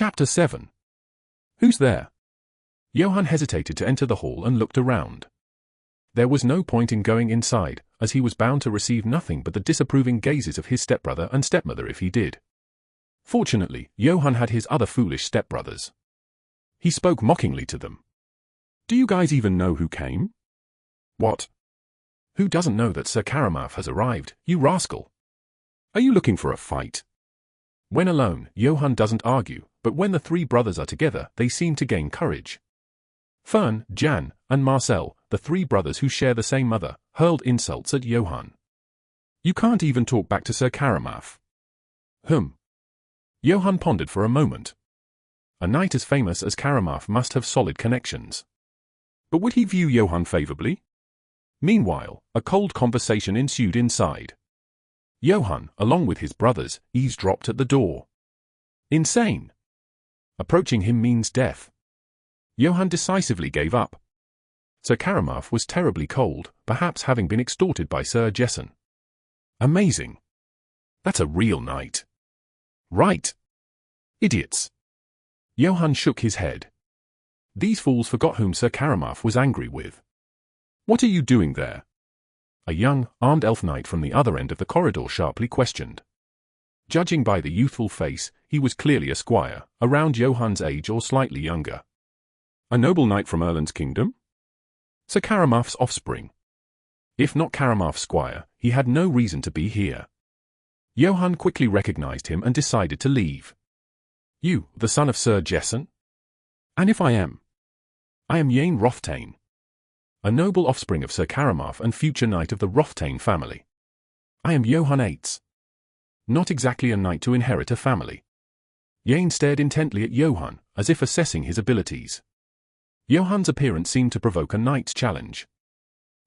Chapter 7. Who's there? Johann hesitated to enter the hall and looked around. There was no point in going inside, as he was bound to receive nothing but the disapproving gazes of his stepbrother and stepmother if he did. Fortunately, Johann had his other foolish stepbrothers. He spoke mockingly to them. Do you guys even know who came? What? Who doesn't know that Sir Karamaf has arrived, you rascal? Are you looking for a fight? When alone, Johann doesn't argue, but when the three brothers are together, they seem to gain courage. Fern, Jan, and Marcel, the three brothers who share the same mother, hurled insults at Johann. You can't even talk back to Sir Karamaf. Johann pondered for a moment. A knight as famous as Karamaf must have solid connections. But would he view Johann favorably? Meanwhile, a cold conversation ensued inside. Johann, along with his brothers, eavesdropped at the door. Insane. Approaching him means death. Johann decisively gave up. Sir Karamaf was terribly cold, perhaps having been extorted by Sir Jessen. Amazing. That's a real knight. Right. Idiots. Johann shook his head. These fools forgot whom Sir Karamaf was angry with. What are you doing there? A young, armed elf knight from the other end of the corridor sharply questioned. Judging by the youthful face, he was clearly a squire, around Johann's age or slightly younger. A noble knight from Erland's kingdom? Sir Karamaf's offspring. If not Karamaf's squire, he had no reason to be here. Johann quickly recognized him and decided to leave. You, the son of Sir Jessen? And if I am? I am Yane Roftain, a noble offspring of Sir Karamaf and future knight of the Roftain family. I am Johann Eitz. Not exactly a knight to inherit a family. Yane stared intently at Johann, as if assessing his abilities. Johann's appearance seemed to provoke a knight's challenge.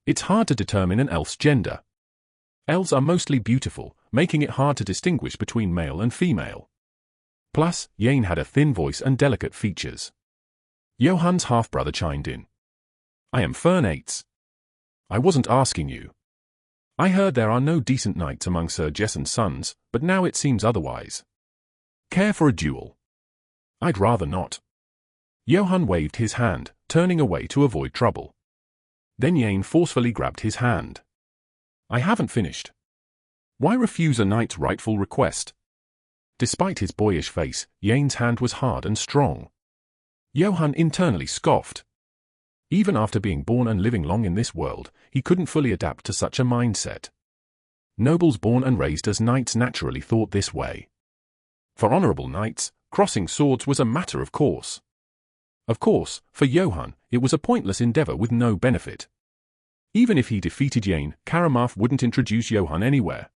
It's hard to determine an elf's gender. Elves are mostly beautiful, making it hard to distinguish between male and female. Plus, Yane had a thin voice and delicate features. Johann's half-brother chimed in. I am Fern Eitz. I wasn't asking you. I heard there are no decent knights among Sir Jessen's sons, but now it seems otherwise. Care for a duel? I'd rather not. Johann waved his hand, turning away to avoid trouble. Then Yane forcefully grabbed his hand. I haven't finished. Why refuse a knight's rightful request? Despite his boyish face, Yane's hand was hard and strong. Johann internally scoffed. Even after being born and living long in this world, he couldn't fully adapt to such a mindset. Nobles born and raised as knights naturally thought this way. For honorable knights, crossing swords was a matter of course. Of course, for Johann, it was a pointless endeavor with no benefit. Even if he defeated Yane, Karamaf wouldn't introduce Johann anywhere.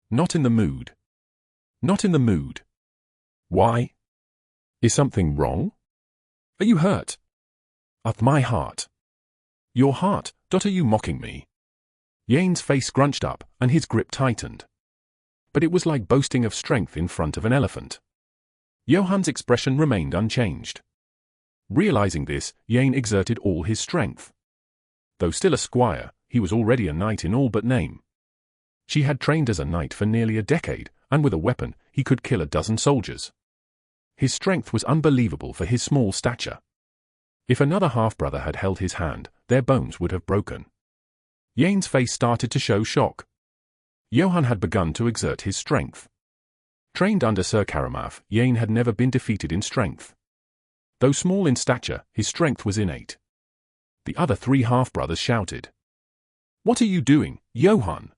Not in the mood. Not in the mood. Why? Is something wrong? Are you hurt? At my heart. Your heart, are you mocking me? Yane's face scrunched up, and his grip tightened. But it was like boasting of strength in front of an elephant. Johann's expression remained unchanged. Realizing this, Yane exerted all his strength. Though still a squire, he was already a knight in all but name. She had trained as a knight for nearly a decade, and with a weapon, he could kill a dozen soldiers. His strength was unbelievable for his small stature. If another half-brother had held his hand, their bones would have broken. Yane's face started to show shock. Johann had begun to exert his strength. Trained under Sir Karamaf, Yane had never been defeated in strength. Though small in stature, his strength was innate. The other three half-brothers shouted. What are you doing, Johann?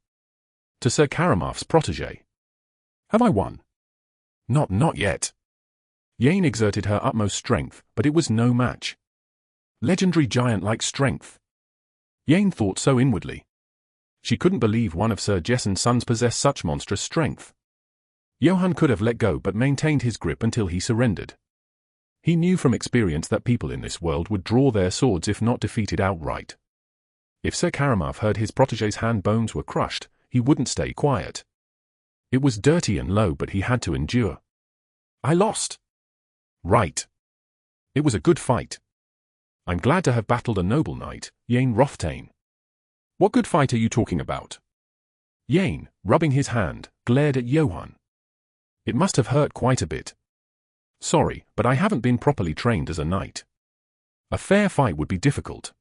To Sir Karamaf's protégé. Have I won? Not yet. Yane exerted her utmost strength, but it was no match. Legendary giant-like strength. Yane thought so inwardly. She couldn't believe one of Sir Jessen's sons possessed such monstrous strength. Johann could have let go but maintained his grip until he surrendered. He knew from experience that people in this world would draw their swords if not defeated outright. If Sir Karamaf heard his protégé's hand bones were crushed, he wouldn't stay quiet. It was dirty and low, but he had to endure. I lost. Right. It was a good fight. I'm glad to have battled a noble knight, Yane Roftain. What good fight are you talking about? Yane, rubbing his hand, glared at Johann. It must have hurt quite a bit. Sorry, but I haven't been properly trained as a knight. A fair fight would be difficult.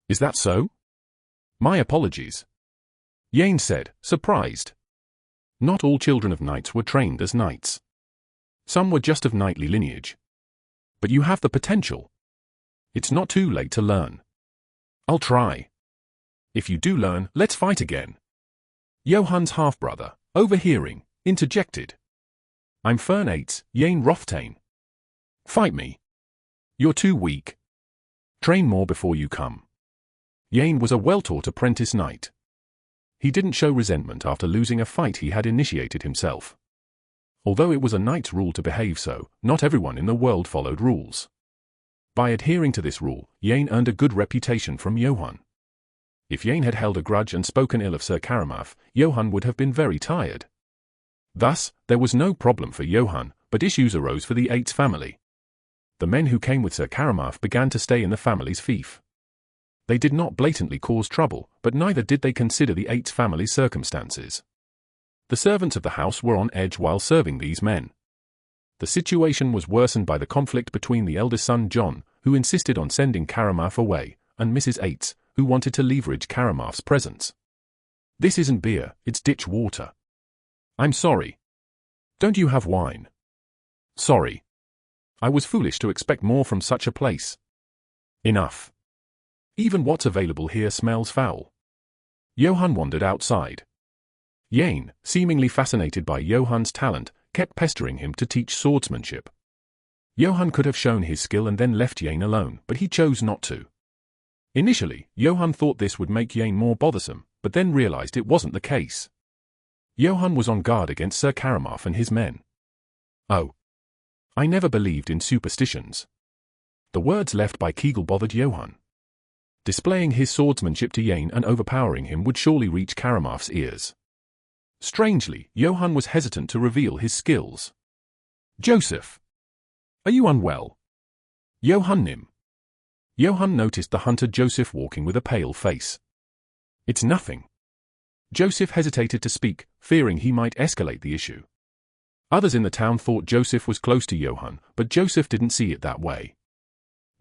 Is that so? My apologies. Yane said, surprised. Not all children of knights were trained as knights. Some were just of knightly lineage. But you have the potential. It's not too late to learn. I'll try. If you do learn, let's fight again. Johan's half-brother, overhearing, interjected. I'm Fern Eights, Yane Rothtain. Fight me. You're too weak. Train more before you come. Yane was a well-taught apprentice knight. He didn't show resentment after losing a fight he had initiated himself. Although it was a knight's rule to behave so, not everyone in the world followed rules. By adhering to this rule, Yane earned a good reputation from Johann. If Yane had held a grudge and spoken ill of Sir Karamaf, Johann would have been very tired. Thus, there was no problem for Johann, but issues arose for the Eights family. The men who came with Sir Karamaf began to stay in the family's fief. They did not blatantly cause trouble, but neither did they consider the Eights family's circumstances. The servants of the house were on edge while serving these men. The situation was worsened by the conflict between the eldest son John, who insisted on sending Karamaf away, and Mrs. Eights, who wanted to leverage Karamaf's presence. This isn't beer, it's ditch water. I'm sorry. Don't you have wine? Sorry. I was foolish to expect more from such a place. Enough. Even what's available here smells foul. Johann wandered outside. Yane, seemingly fascinated by Johann's talent, kept pestering him to teach swordsmanship. Johann could have shown his skill and then left Yane alone, but he chose not to. Initially, Johann thought this would make Yane more bothersome, but then realized it wasn't the case. Johann was on guard against Sir Karamaf and his men. Oh. I never believed in superstitions. The words left by Kegel bothered Johann. Displaying his swordsmanship to Yane and overpowering him would surely reach Karamaf's ears. Strangely, Johann was hesitant to reveal his skills. Joseph. Are you unwell? Johann noticed the hunter Joseph walking with a pale face. It's nothing. Joseph hesitated to speak, fearing he might escalate the issue. Others in the town thought Joseph was close to Johann, but Joseph didn't see it that way.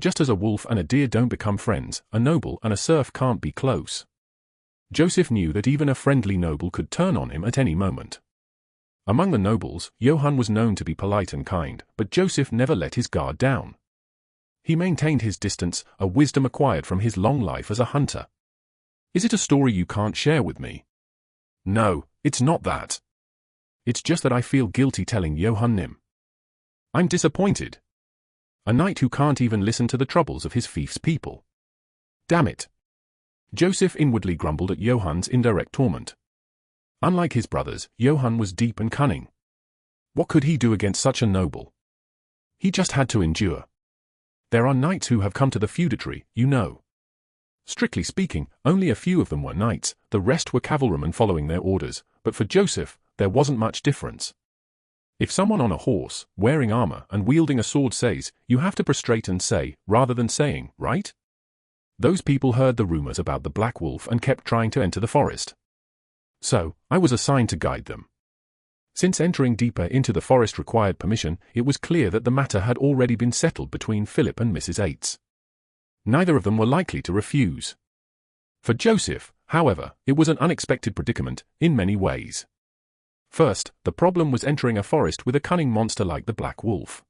Just as a wolf and a deer don't become friends, a noble and a serf can't be close. Joseph knew that even a friendly noble could turn on him at any moment. Among the nobles, Johann was known to be polite and kind, but Joseph never let his guard down. He maintained his distance, a wisdom acquired from his long life as a hunter. Is it a story you can't share with me? No, it's not that. It's just that I feel guilty telling Johann. I'm disappointed. A knight who can't even listen to the troubles of his fief's people. Damn it. Joseph inwardly grumbled at Johann's indirect torment. Unlike his brothers, Johann was deep and cunning. What could he do against such a noble? He just had to endure. There are knights who have come to the feudatory, you know. Strictly speaking, only a few of them were knights, the rest were cavalrymen following their orders, but for Joseph, there wasn't much difference. If someone on a horse, wearing armor and wielding a sword says, you have to prostrate and say, rather than saying, right? Those people heard the rumors about the Black Wolf and kept trying to enter the forest. So, I was assigned to guide them. Since entering deeper into the forest required permission, it was clear that the matter had already been settled between Philip and Mrs. Eights. Neither of them were likely to refuse. For Joseph, however, it was an unexpected predicament, in many ways. First, the problem was entering a forest with a cunning monster like the Black Wolf.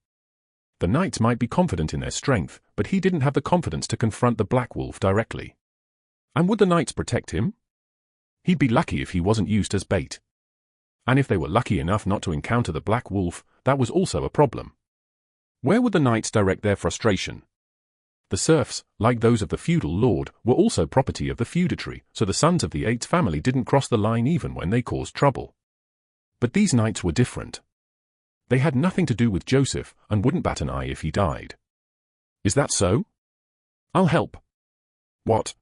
The knights might be confident in their strength, but he didn't have the confidence to confront the Black Wolf directly. And would the knights protect him? He'd be lucky if he wasn't used as bait. And if they were lucky enough not to encounter the Black Wolf, that was also a problem. Where would the knights direct their frustration? The serfs, like those of the feudal lord, were also property of the feudatory, so the sons of the Eights family didn't cross the line even when they caused trouble. But these knights were different. They had nothing to do with Joseph, and wouldn't bat an eye if he died. Is that so? I'll help. What?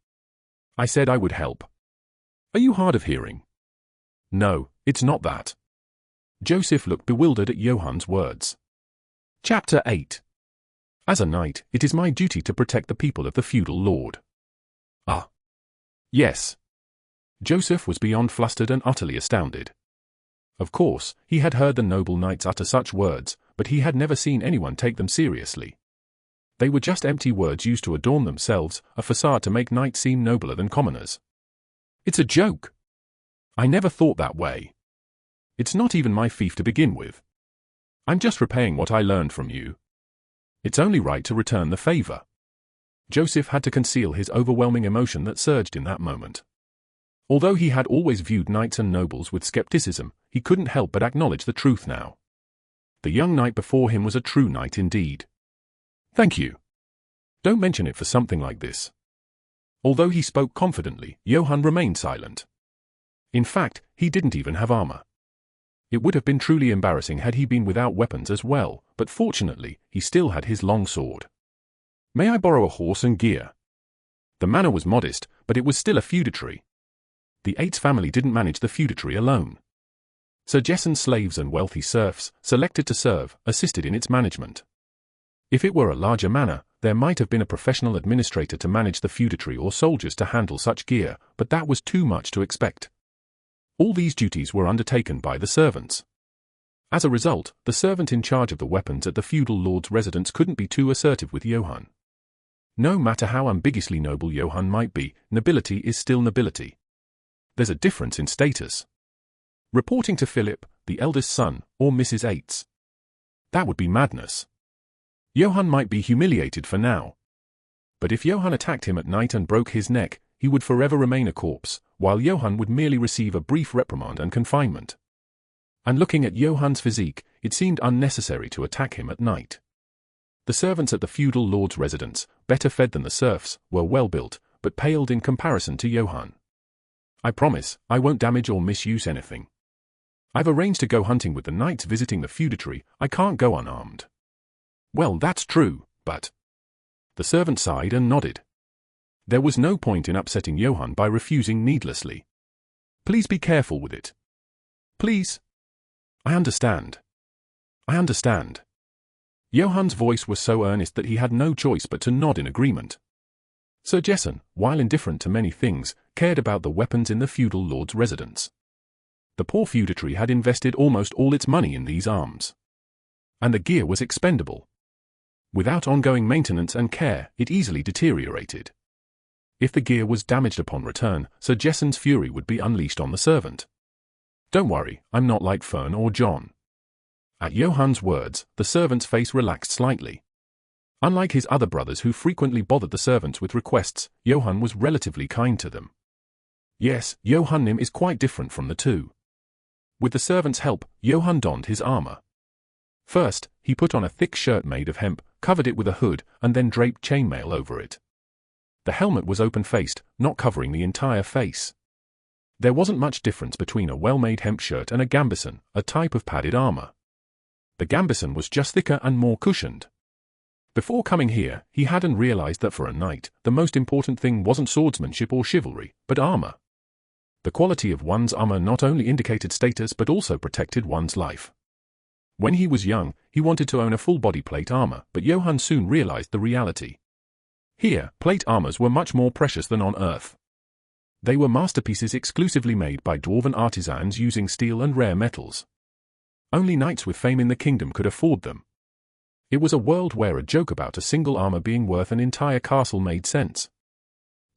I said I would help. Are you hard of hearing? No, it's not that. Joseph looked bewildered at Johann's words. Chapter 8. As a knight, it is my duty to protect the people of the feudal lord. Ah. Yes. Joseph was beyond flustered and utterly astounded. Of course, he had heard the noble knights utter such words, but he had never seen anyone take them seriously. They were just empty words used to adorn themselves, a facade to make knights seem nobler than commoners. It's a joke. I never thought that way. It's not even my fief to begin with. I'm just repaying what I learned from you. It's only right to return the favor. Joseph had to conceal his overwhelming emotion that surged in that moment. Although he had always viewed knights and nobles with skepticism, he couldn't help but acknowledge the truth now. The young knight before him was a true knight indeed. Thank you. Don't mention it for something like this. Although he spoke confidently, Johann remained silent. In fact, he didn't even have armor. It would have been truly embarrassing had he been without weapons as well, but fortunately, he still had his long sword. May I borrow a horse and gear? The manor was modest, but it was still a feudatory. The Eights family didn't manage the feudatory alone. Sir Jessen's slaves and wealthy serfs, selected to serve, assisted in its management. If it were a larger manor, there might have been a professional administrator to manage the feudatory or soldiers to handle such gear, but that was too much to expect. All these duties were undertaken by the servants. As a result, the servant in charge of the weapons at the feudal lord's residence couldn't be too assertive with Johann. No matter how ambiguously noble Johann might be, nobility is still nobility. There's a difference in status. Reporting to Philip, the eldest son, or Mrs. Eights. That would be madness. Johann might be humiliated for now. But if Johann attacked him at night and broke his neck, he would forever remain a corpse, while Johann would merely receive a brief reprimand and confinement. And looking at Johann's physique, it seemed unnecessary to attack him at night. The servants at the feudal lord's residence, better fed than the serfs, were well built, but paled in comparison to Johann. I promise, I won't damage or misuse anything. I've arranged to go hunting with the knights visiting the feudatory. I can't go unarmed. Well, that's true, but... The servant sighed and nodded. There was no point in upsetting Johann by refusing needlessly. Please be careful with it. Please. I understand. I understand. Johann's voice was so earnest that he had no choice but to nod in agreement. Sir Jessen, while indifferent to many things, cared about the weapons in the feudal lord's residence. The poor feudatory had invested almost all its money in these arms. And the gear was expendable. Without ongoing maintenance and care, it easily deteriorated. If the gear was damaged upon return, Sir Jessen's fury would be unleashed on the servant. Don't worry, I'm not like Fern or John. At Johann's words, the servant's face relaxed slightly. Unlike his other brothers who frequently bothered the servants with requests, Johann was relatively kind to them. Yes, Johannim is quite different from the two. With the servant's help, Johann donned his armor. First, he put on a thick shirt made of hemp, covered it with a hood, and then draped chainmail over it. The helmet was open-faced, not covering the entire face. There wasn't much difference between a well-made hemp shirt and a gambeson, a type of padded armor. The gambeson was just thicker and more cushioned. Before coming here, he hadn't realized that for a knight, the most important thing wasn't swordsmanship or chivalry, but armor. The quality of one's armor not only indicated status but also protected one's life. When he was young, he wanted to own a full-body plate armor, but Johann soon realized the reality. Here, plate armors were much more precious than on Earth. They were masterpieces exclusively made by dwarven artisans using steel and rare metals. Only knights with fame in the kingdom could afford them. It was a world where a joke about a single armor being worth an entire castle made sense.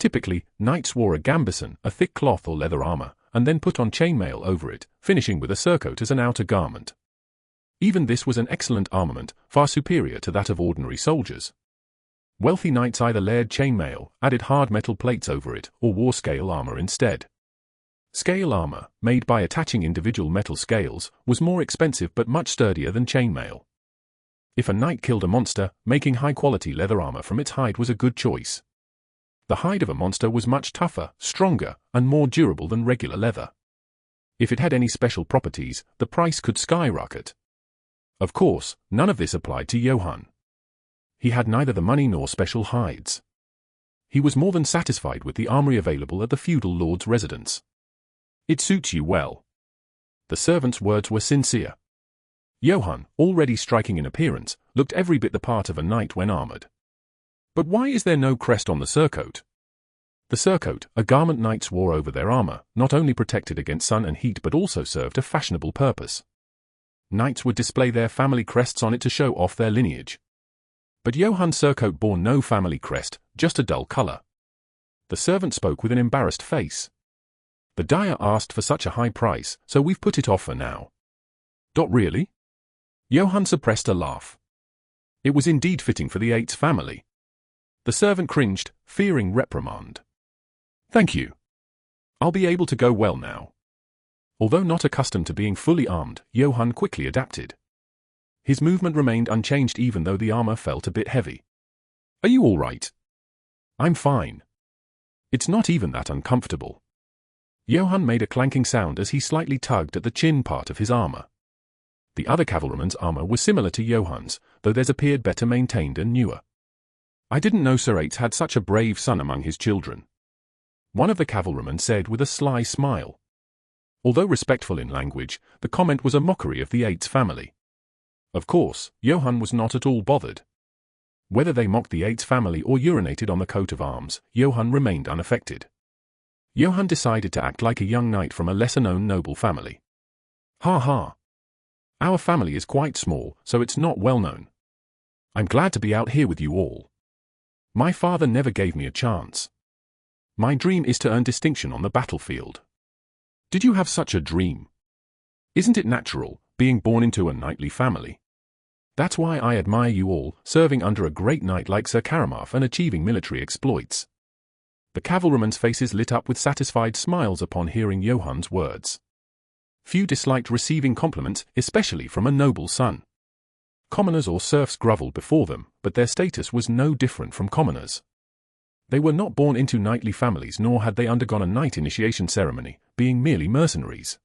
Typically, knights wore a gambeson, a thick cloth or leather armor, and then put on chainmail over it, finishing with a surcoat as an outer garment. Even this was an excellent armament, far superior to that of ordinary soldiers. Wealthy knights either layered chainmail, added hard metal plates over it, or wore scale armor instead. Scale armor, made by attaching individual metal scales, was more expensive but much sturdier than chainmail. If a knight killed a monster, making high-quality leather armor from its hide was a good choice. The hide of a monster was much tougher, stronger, and more durable than regular leather. If it had any special properties, the price could skyrocket. Of course, none of this applied to Johann. He had neither the money nor special hides. He was more than satisfied with the armory available at the feudal lord's residence. It suits you well. The servant's words were sincere. Johann, already striking in appearance, looked every bit the part of a knight when armored. But why is there no crest on the surcoat? The surcoat, a garment knights wore over their armor, not only protected against sun and heat but also served a fashionable purpose. Knights would display their family crests on it to show off their lineage. But Johan's surcoat bore no family crest, just a dull color. The servant spoke with an embarrassed face. The dyer asked for such a high price, so we've put it off for now. Really? Johan suppressed a laugh. It was indeed fitting for the Eights family. The servant cringed, fearing reprimand. Thank you. I'll be able to go well now. Although not accustomed to being fully armed, Johan quickly adapted. His movement remained unchanged even though the armor felt a bit heavy. Are you all right? I'm fine. It's not even that uncomfortable. Johan made a clanking sound as he slightly tugged at the chin part of his armor. The other cavalryman's armor was similar to Johan's, though theirs appeared better maintained and newer. I didn't know Sir Eights had such a brave son among his children. One of the cavalrymen said with a sly smile. Although respectful in language, the comment was a mockery of the Eights family. Of course, Johan was not at all bothered. Whether they mocked the Eights family or urinated on the coat of arms, Johan remained unaffected. Johan decided to act like a young knight from a lesser-known noble family. Ha ha. Our family is quite small, so it's not well known. I'm glad to be out here with you all. My father never gave me a chance. My dream is to earn distinction on the battlefield. Did you have such a dream? Isn't it natural, being born into a knightly family? That's why I admire you all, serving under a great knight like Sir Karamaf and achieving military exploits. The cavalrymen's faces lit up with satisfied smiles upon hearing Johan's words. Few disliked receiving compliments, especially from a noble son. Commoners or serfs grovelled before them, but their status was no different from commoners. They were not born into knightly families nor had they undergone a knight initiation ceremony, being merely mercenaries.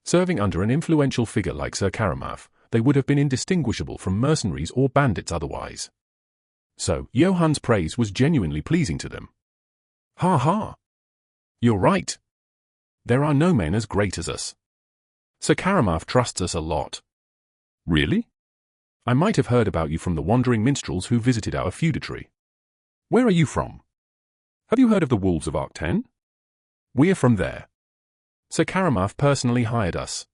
Serving under an influential figure like Sir Karamaf, they would have been indistinguishable from mercenaries or bandits otherwise. So, Johan's praise was genuinely pleasing to them. Ha ha! You're right. There are no men as great as us. Sir Karamaf trusts us a lot. Really? I might have heard about you from the wandering minstrels who visited our feudatory. Where are you from? Have you heard of the Wolves of Arc-10? We're from there. Sir Karamaf personally hired us.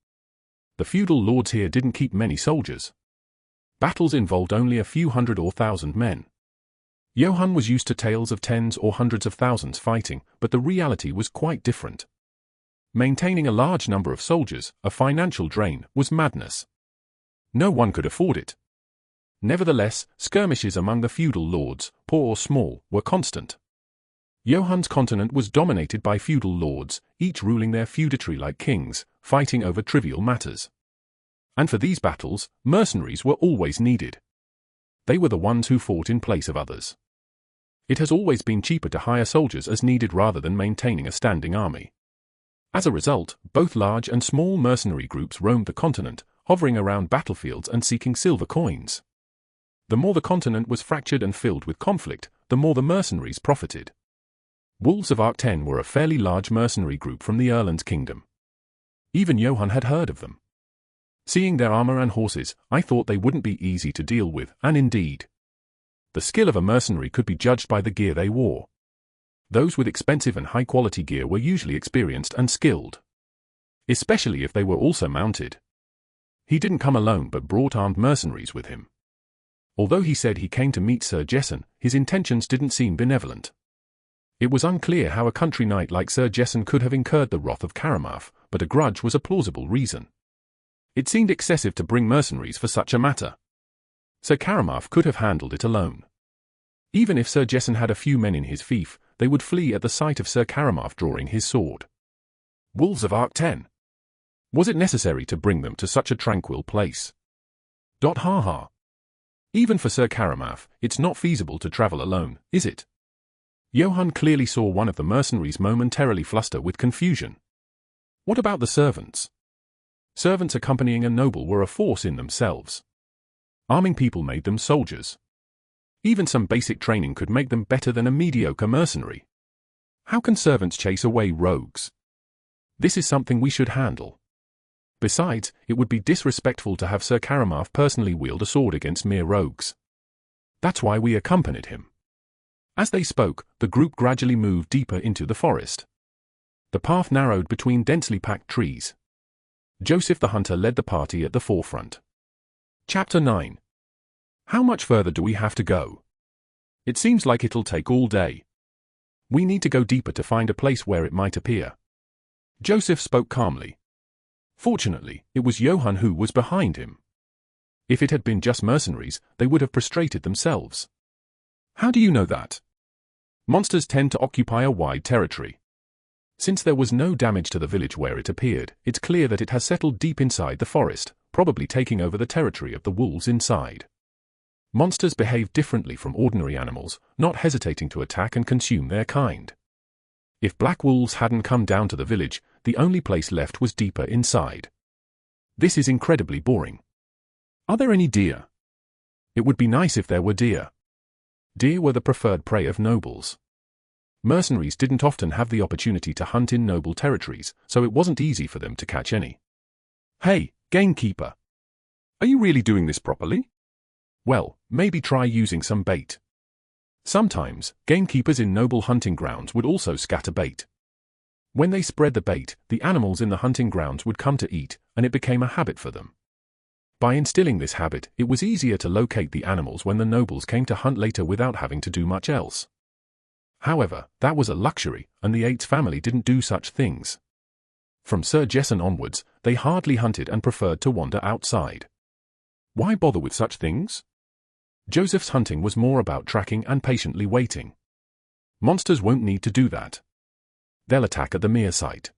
The feudal lords here didn't keep many soldiers. Battles involved only a few hundred or thousand men. Johan was used to tales of tens or hundreds of thousands fighting, but the reality was quite different. Maintaining a large number of soldiers, a financial drain, was madness. No one could afford it. Nevertheless, skirmishes among the feudal lords, poor or small, were constant. Johan's continent was dominated by feudal lords, each ruling their feudatory like kings, fighting over trivial matters. And for these battles, mercenaries were always needed. They were the ones who fought in place of others. It has always been cheaper to hire soldiers as needed rather than maintaining a standing army. As a result, both large and small mercenary groups roamed the continent, hovering around battlefields and seeking silver coins. The more the continent was fractured and filled with conflict, the more the mercenaries profited. Wolves of Arc-10 were a fairly large mercenary group from the Erland's kingdom. Even Johan had heard of them. Seeing their armor and horses, I thought they wouldn't be easy to deal with, and indeed. The skill of a mercenary could be judged by the gear they wore. Those with expensive and high-quality gear were usually experienced and skilled. Especially if they were also mounted. He didn't come alone but brought armed mercenaries with him. Although he said he came to meet Sir Jesson, his intentions didn't seem benevolent. It was unclear how a country knight like Sir Jesson could have incurred the wrath of Karamaf, but a grudge was a plausible reason. It seemed excessive to bring mercenaries for such a matter. Sir Karamaf could have handled it alone. Even if Sir Jesson had a few men in his fief, they would flee at the sight of Sir Karamaf drawing his sword. Wolves of Arc-10. Was it necessary to bring them to such a tranquil place? Ha ha. Even for Sir Karamaf, it's not feasible to travel alone, is it? Johan clearly saw one of the mercenaries momentarily fluster with confusion. What about the servants? Servants accompanying a noble were a force in themselves. Arming people made them soldiers. Even some basic training could make them better than a mediocre mercenary. How can servants chase away rogues? This is something we should handle. Besides, it would be disrespectful to have Sir Karamaf personally wield a sword against mere rogues. That's why we accompanied him. As they spoke, the group gradually moved deeper into the forest. The path narrowed between densely packed trees. Joseph the hunter led the party at the forefront. Chapter 9. How much further do we have to go? It seems like it'll take all day. We need to go deeper to find a place where it might appear. Joseph spoke calmly. Fortunately, it was Johann who was behind him. If it had been just mercenaries, they would have prostrated themselves. How do you know that? Monsters tend to occupy a wide territory. Since there was no damage to the village where it appeared, it's clear that it has settled deep inside the forest, probably taking over the territory of the wolves inside. Monsters behave differently from ordinary animals, not hesitating to attack and consume their kind. If black wolves hadn't come down to the village, the only place left was deeper inside. This is incredibly boring. Are there any deer? It would be nice if there were deer. Deer were the preferred prey of nobles. Mercenaries didn't often have the opportunity to hunt in noble territories, so it wasn't easy for them to catch any. Hey, gamekeeper! Are you really doing this properly? Well, maybe try using some bait. Sometimes, gamekeepers in noble hunting grounds would also scatter bait. When they spread the bait, the animals in the hunting grounds would come to eat, and it became a habit for them. By instilling this habit, it was easier to locate the animals when the nobles came to hunt later without having to do much else. However, that was a luxury, and the Yates family didn't do such things. From Sir Jesson onwards, they hardly hunted and preferred to wander outside. Why bother with such things? Joseph's hunting was more about tracking and patiently waiting. Monsters won't need to do that. They'll attack at the mere sight.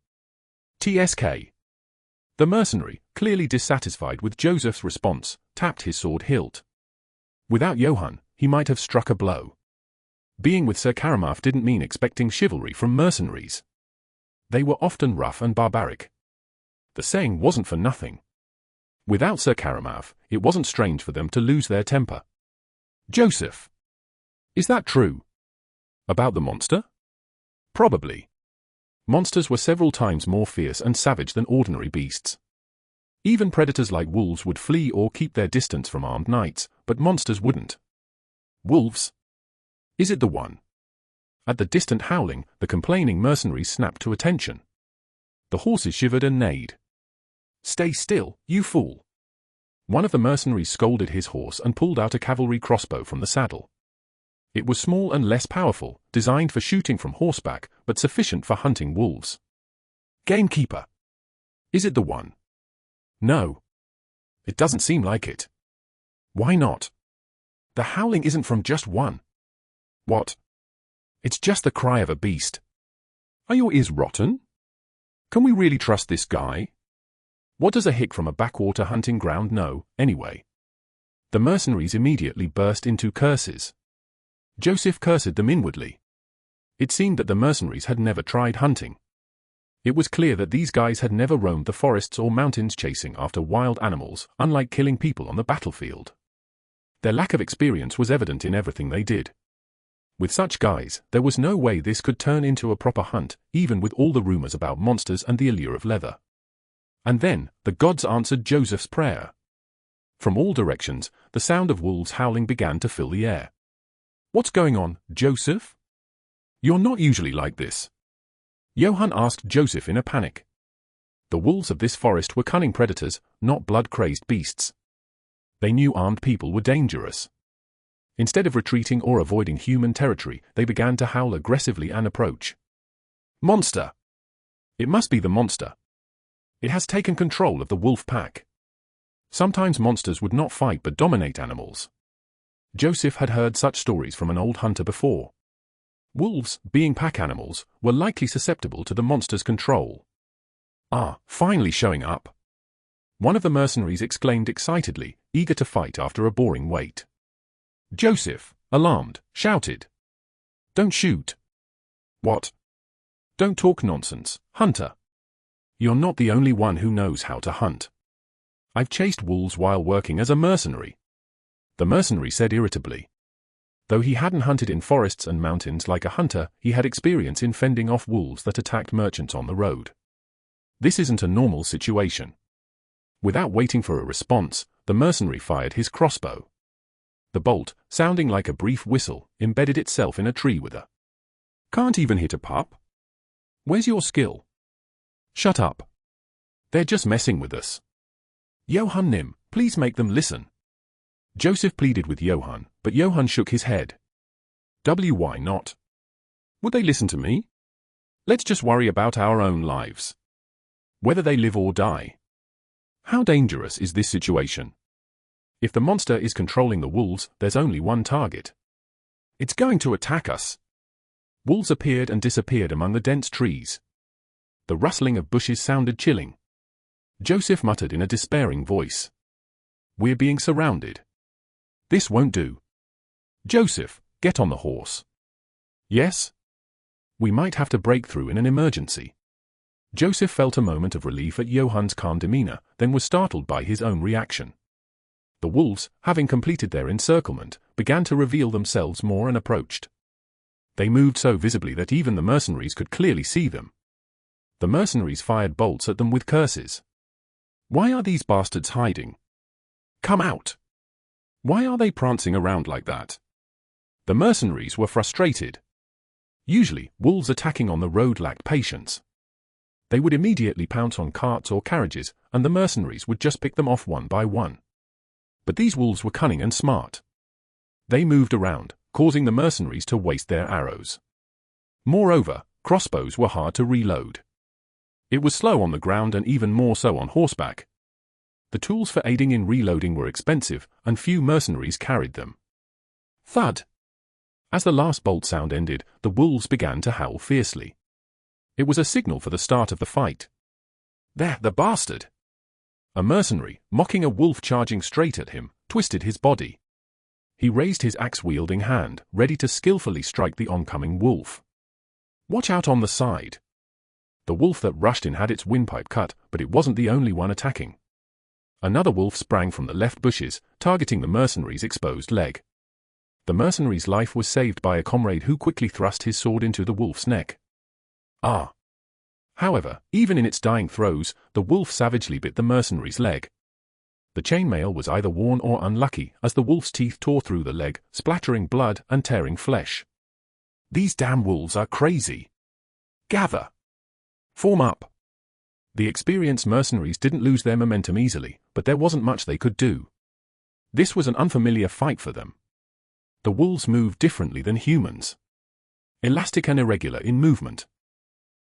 TSK. The mercenary, clearly dissatisfied with Joseph's response, tapped his sword hilt. Without Johann, he might have struck a blow. Being with Sir Karamaf didn't mean expecting chivalry from mercenaries. They were often rough and barbaric. The saying wasn't for nothing. Without Sir Karamaf, it wasn't strange for them to lose their temper. Joseph. Is that true? About the monster? Probably. Monsters were several times more fierce and savage than ordinary beasts. Even predators like wolves would flee or keep their distance from armed knights, but monsters wouldn't. Wolves? Is it the one? At the distant howling, the complaining mercenaries snapped to attention. The horses shivered and neighed. Stay still, you fool! One of the mercenaries scolded his horse and pulled out a cavalry crossbow from the saddle. It was small and less powerful, designed for shooting from horseback, but sufficient for hunting wolves. Gamekeeper. Is it the one? No. It doesn't seem like it. Why not? The howling isn't from just one. What? It's just the cry of a beast. Are your ears rotten? Can we really trust this guy? What does a hick from a backwater hunting ground know, anyway? The mercenaries immediately burst into curses. Joseph cursed them inwardly. It seemed that the mercenaries had never tried hunting. It was clear that these guys had never roamed the forests or mountains chasing after wild animals, unlike killing people on the battlefield. Their lack of experience was evident in everything they did. With such guys, there was no way this could turn into a proper hunt, even with all the rumors about monsters and the allure of leather. And then, the gods answered Joseph's prayer. From all directions, the sound of wolves howling began to fill the air. What's going on, Joseph? You're not usually like this. Johann asked Joseph in a panic. The wolves of this forest were cunning predators, not blood-crazed beasts. They knew armed people were dangerous. Instead of retreating or avoiding human territory, they began to howl aggressively and approach. Monster! It must be the monster. It has taken control of the wolf pack. Sometimes monsters would not fight but dominate animals. Joseph had heard such stories from an old hunter before. Wolves, being pack animals, were likely susceptible to the monster's control. Ah, finally showing up! One of the mercenaries exclaimed excitedly, eager to fight after a boring wait. Joseph, alarmed, shouted. Don't shoot. What? Don't talk nonsense, hunter. You're not the only one who knows how to hunt. I've chased wolves while working as a mercenary. The mercenary said irritably. Though he hadn't hunted in forests and mountains like a hunter, he had experience in fending off wolves that attacked merchants on the road. This isn't a normal situation. Without waiting for a response, the mercenary fired his crossbow. The bolt, sounding like a brief whistle, embedded itself in a tree with a "Can't even hit a pup? Where's your skill?" Shut up. They're just messing with us. Johann Nim, please make them listen. Joseph pleaded with Johann, but Johann shook his head. Why not? Would they listen to me? Let's just worry about our own lives. Whether they live or die. How dangerous is this situation? If the monster is controlling the wolves, there's only one target. It's going to attack us. Wolves appeared and disappeared among the dense trees. The rustling of bushes sounded chilling. Joseph muttered in a despairing voice. We're being surrounded. This won't do. Joseph, get on the horse. Yes? We might have to break through in an emergency. Joseph felt a moment of relief at Johann's calm demeanor, then was startled by his own reaction. The wolves, having completed their encirclement, began to reveal themselves more and approached. They moved so visibly that even the mercenaries could clearly see them. The mercenaries fired bolts at them with curses. Why are these bastards hiding? Come out! Why are they prancing around like that? The mercenaries were frustrated. Usually, wolves attacking on the road lacked patience. They would immediately pounce on carts or carriages, and the mercenaries would just pick them off one by one. But these wolves were cunning and smart. They moved around, causing the mercenaries to waste their arrows. Moreover, crossbows were hard to reload. It was slow on the ground and even more so on horseback. The tools for aiding in reloading were expensive, and few mercenaries carried them. Thud! As the last bolt sound ended, the wolves began to howl fiercely. It was a signal for the start of the fight. There, the bastard! A mercenary, mocking a wolf charging straight at him, twisted his body. He raised his axe-wielding hand, ready to skillfully strike the oncoming wolf. Watch out on the side! The wolf that rushed in had its windpipe cut, but it wasn't the only one attacking. Another wolf sprang from the left bushes, targeting the mercenary's exposed leg. The mercenary's life was saved by a comrade who quickly thrust his sword into the wolf's neck. Ah! However, even in its dying throes, the wolf savagely bit the mercenary's leg. The chainmail was either worn or unlucky, as the wolf's teeth tore through the leg, splattering blood and tearing flesh. These damn wolves are crazy! Gather! Form up! The experienced mercenaries didn't lose their momentum easily, but there wasn't much they could do. This was an unfamiliar fight for them. The wolves moved differently than humans. Elastic and irregular in movement.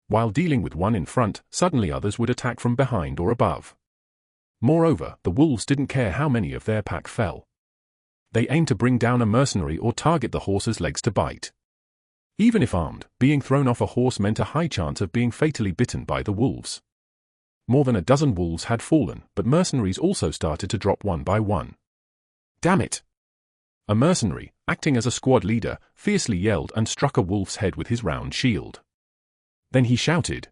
While dealing with one in front, suddenly others would attack from behind or above. Moreover, the wolves didn't care how many of their pack fell. They aimed to bring down a mercenary or target the horse's legs to bite. Even if armed, being thrown off a horse meant a high chance of being fatally bitten by the wolves. More than a dozen wolves had fallen, but mercenaries also started to drop one by one. Damn it! A mercenary, acting as a squad leader, fiercely yelled and struck a wolf's head with his round shield. Then he shouted,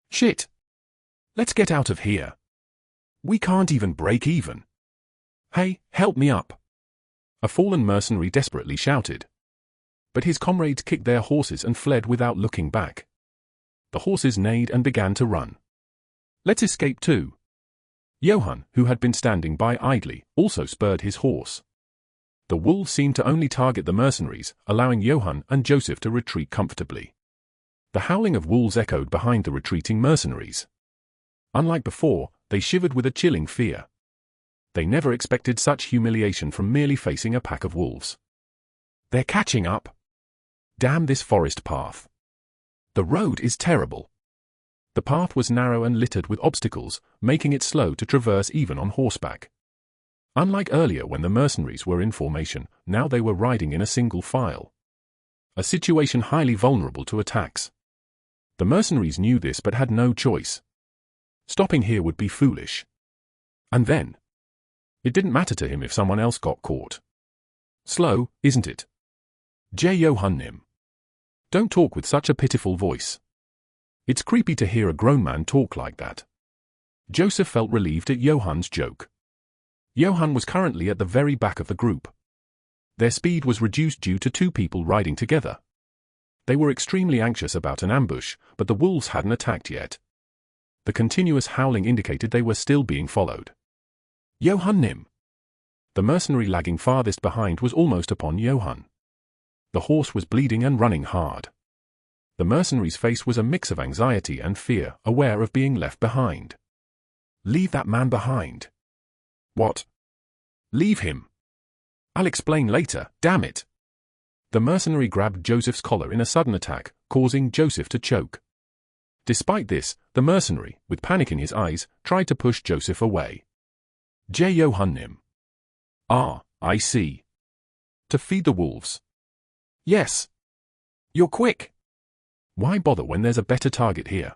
"Shit! Let's get out of here. We can't even break even. Hey, help me up!" A fallen mercenary desperately shouted. But his comrades kicked their horses and fled without looking back. The horses neighed and began to run. Let's escape too. Johann, who had been standing by idly, also spurred his horse. The wolves seemed to only target the mercenaries, allowing Johann and Joseph to retreat comfortably. The howling of wolves echoed behind the retreating mercenaries. Unlike before, they shivered with a chilling fear. They never expected such humiliation from merely facing a pack of wolves. They're catching up. Damn this forest path. The road is terrible. The path was narrow and littered with obstacles, making it slow to traverse even on horseback. Unlike earlier when the mercenaries were in formation, now they were riding in a single file. A situation highly vulnerable to attacks. The mercenaries knew this but had no choice. Stopping here would be foolish. And then? It didn't matter to him if someone else got caught. Slow, isn't it? Johann Nim. Don't talk with such a pitiful voice. It's creepy to hear a grown man talk like that. Joseph felt relieved at Johann's joke. Johann was currently at the very back of the group. Their speed was reduced due to two people riding together. They were extremely anxious about an ambush, but the wolves hadn't attacked yet. The continuous howling indicated they were still being followed. Johann Nim. The mercenary lagging farthest behind was almost upon Johann. The horse was bleeding and running hard. The mercenary's face was a mix of anxiety and fear, aware of being left behind. Leave that man behind. What? Leave him. I'll explain later, damn it. The mercenary grabbed Joseph's collar in a sudden attack, causing Joseph to choke. Despite this, the mercenary, with panic in his eyes, tried to push Joseph away. Johannim. Ah, I see. To feed the wolves. Yes. You're quick. Why bother when there's a better target here?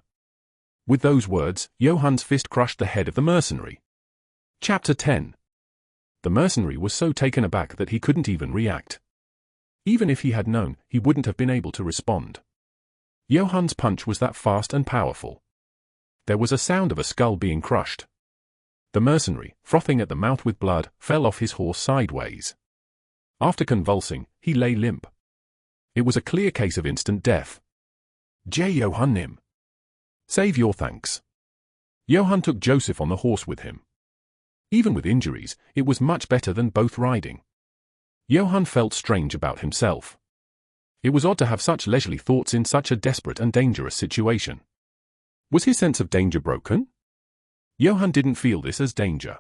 With those words, Johan's fist crushed the head of the mercenary. Chapter 10. The mercenary was so taken aback that he couldn't even react. Even if he had known, he wouldn't have been able to respond. Johan's punch was that fast and powerful. There was a sound of a skull being crushed. The mercenary, frothing at the mouth with blood, fell off his horse sideways. After convulsing, he lay limp. It was a clear case of instant death. Johannim. Save your thanks. Johan took Joseph on the horse with him. Even with injuries, it was much better than both riding. Johan felt strange about himself. It was odd to have such leisurely thoughts in such a desperate and dangerous situation. Was his sense of danger broken? Johan didn't feel this as danger.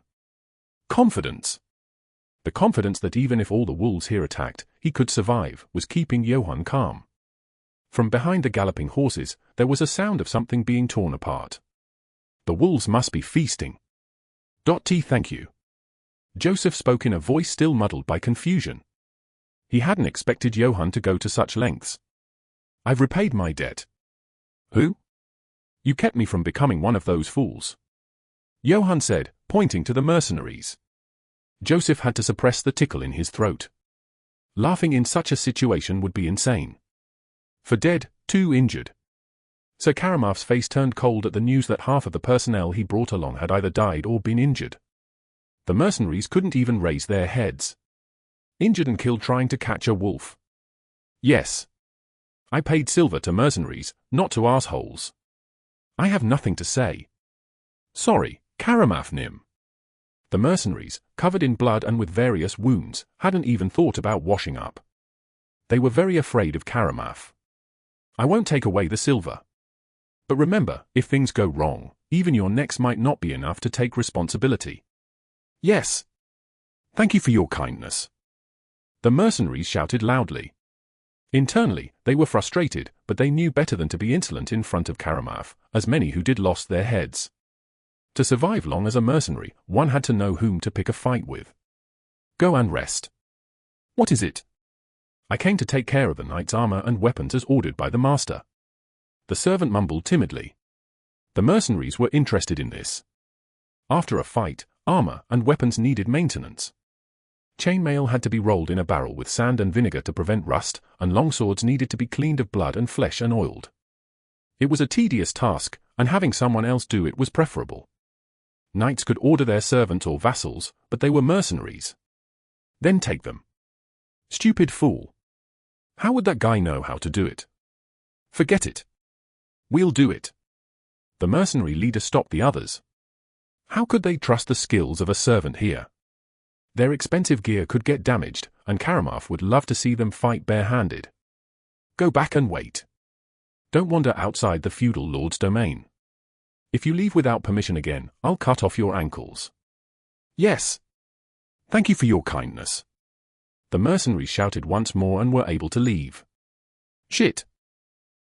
Confidence. The confidence that even if all the wolves here attacked, he could survive, was keeping Johan calm. From behind the galloping horses, there was a sound of something being torn apart. The wolves must be feasting. Thank you. Joseph spoke in a voice still muddled by confusion. He hadn't expected Johan to go to such lengths. I've repaid my debt. Who? You kept me from becoming one of those fools. Johan said, pointing to the mercenaries. Joseph had to suppress the tickle in his throat. Laughing in such a situation would be insane. For dead, 2 injured. Sir Karamaf's face turned cold at the news that half of the personnel he brought along had either died or been injured. The mercenaries couldn't even raise their heads. Injured and killed trying to catch a wolf. Yes. I paid silver to mercenaries, not to assholes. I have nothing to say. Sorry, Karamaf Nim. The mercenaries, covered in blood and with various wounds, hadn't even thought about washing up. They were very afraid of Karamaf. I won't take away the silver. But remember, if things go wrong, even your necks might not be enough to take responsibility. Yes. Thank you for your kindness. The mercenaries shouted loudly. Internally, they were frustrated, but they knew better than to be insolent in front of Karamaf, as many who did lost their heads. To survive long as a mercenary, one had to know whom to pick a fight with. Go and rest. What is it? I came to take care of the knight's armor and weapons as ordered by the master. The servant mumbled timidly. The mercenaries were interested in this. After a fight, armor and weapons needed maintenance. Chainmail had to be rolled in a barrel with sand and vinegar to prevent rust, and longswords needed to be cleaned of blood and flesh and oiled. It was a tedious task, and having someone else do it was preferable. Knights could order their servants or vassals, but they were mercenaries. Then take them. Stupid fool. How would that guy know how to do it? Forget it. We'll do it. The mercenary leader stopped the others. How could they trust the skills of a servant here? Their expensive gear could get damaged, and Karamaf would love to see them fight bare-handed. Go back and wait. Don't wander outside the feudal lord's domain. If you leave without permission again, I'll cut off your ankles. Yes. Thank you for your kindness. The mercenaries shouted once more and were able to leave. Shit.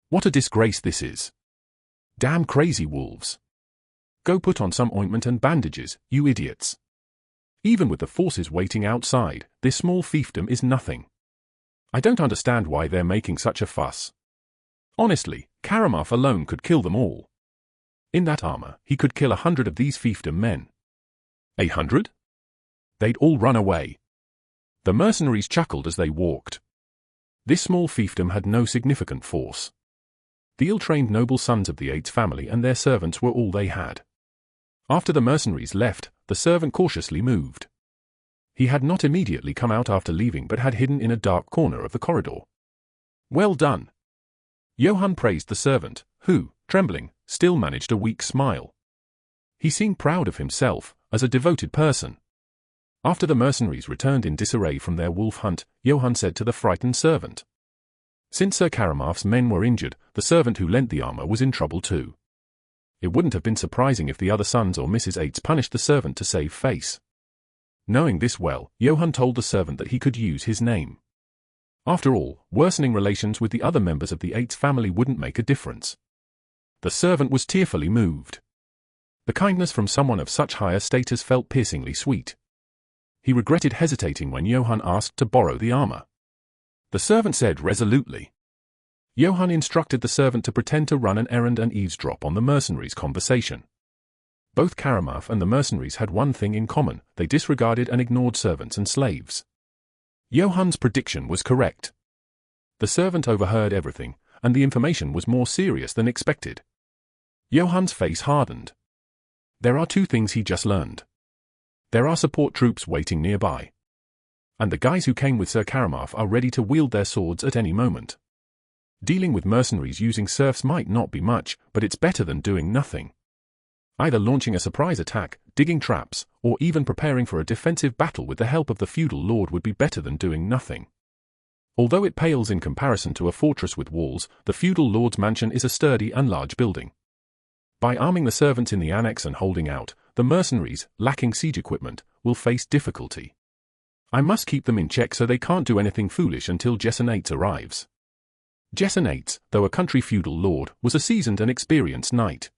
What a disgrace this is. Damn crazy wolves. Go put on some ointment and bandages, you idiots. Even with the forces waiting outside, this small fiefdom is nothing. I don't understand why they're making such a fuss. Honestly, Karamaf alone could kill them all. In that armor, he could kill 100 of these fiefdom men. 100? They'd all run away. The mercenaries chuckled as they walked. This small fiefdom had no significant force. The ill-trained noble sons of the Yates family and their servants were all they had. After the mercenaries left, the servant cautiously moved. He had not immediately come out after leaving but had hidden in a dark corner of the corridor. Well done. Johan praised the servant, who, trembling, still managed a weak smile. He seemed proud of himself, as a devoted person. After the mercenaries returned in disarray from their wolf hunt, Johan said to the frightened servant. Since Sir Karamaf's men were injured, the servant who lent the armor was in trouble too. It wouldn't have been surprising if the other sons or Mrs. Eights punished the servant to save face. Knowing this well, Johann told the servant that he could use his name. After all, worsening relations with the other members of the Eights family wouldn't make a difference. The servant was tearfully moved. The kindness from someone of such higher status felt piercingly sweet. He regretted hesitating when Johann asked to borrow the armor. The servant said resolutely. Johann instructed the servant to pretend to run an errand and eavesdrop on the mercenaries' conversation. Both Karamaf and the mercenaries had one thing in common: they disregarded and ignored servants and slaves. Johann's prediction was correct. The servant overheard everything, and the information was more serious than expected. Johann's face hardened. There are two things he just learned. There are support troops waiting nearby. And the guys who came with Sir Karamaf are ready to wield their swords at any moment. Dealing with mercenaries using serfs might not be much, but it's better than doing nothing. Either launching a surprise attack, digging traps, or even preparing for a defensive battle with the help of the feudal lord would be better than doing nothing. Although it pales in comparison to a fortress with walls, the feudal lord's mansion is a sturdy and large building. By arming the servants in the annex and holding out, the mercenaries, lacking siege equipment, will face difficulty. I must keep them in check so they can't do anything foolish until Jessenates arrives. Jessenates, though a country feudal lord, was a seasoned and experienced knight.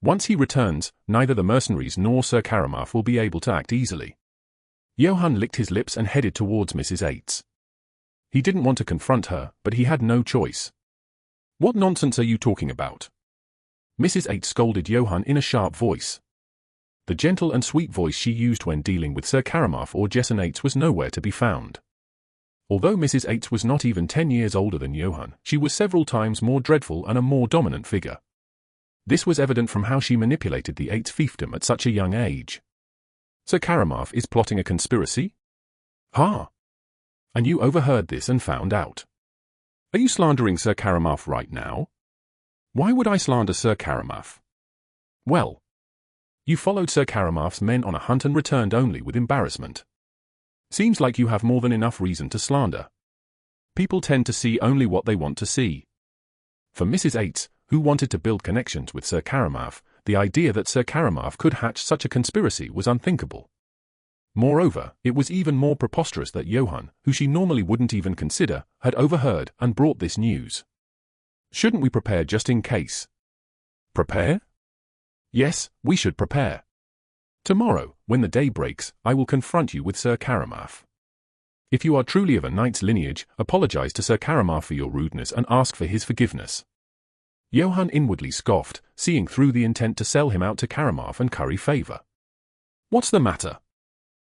Once he returns, neither the mercenaries nor Sir Karamaf will be able to act easily. Johann licked his lips and headed towards Mrs. Eights. He didn't want to confront her, but he had no choice. "What nonsense are you talking about?" Mrs. Eights scolded Johann in a sharp voice. The gentle and sweet voice she used when dealing with Sir Karamaf or Jessenates was nowhere to be found. Although Mrs. Eights was not even 10 years older than Johann, she was several times more dreadful and a more dominant figure. This was evident from how she manipulated the Eights fiefdom at such a young age. "Sir Karamaf is plotting a conspiracy?" "Ha! And you overheard this and found out. Are you slandering Sir Karamaf right now?" "Why would I slander Sir Karamaf?" "Well, you followed Sir Karamaf's men on a hunt and returned only with embarrassment. Seems like you have more than enough reason to slander. People tend to see only what they want to see." For Mrs. Eights, who wanted to build connections with Sir Karamaf, the idea that Sir Karamaf could hatch such a conspiracy was unthinkable. Moreover, it was even more preposterous that Johann, who she normally wouldn't even consider, had overheard and brought this news. "Shouldn't we prepare just in case?" "Prepare?" "Yes, we should prepare. Tomorrow, when the day breaks, I will confront you with Sir Karamaf. If you are truly of a knight's lineage, apologize to Sir Karamaf for your rudeness and ask for his forgiveness." Johann inwardly scoffed, seeing through the intent to sell him out to Karamaf and curry favor. "What's the matter?"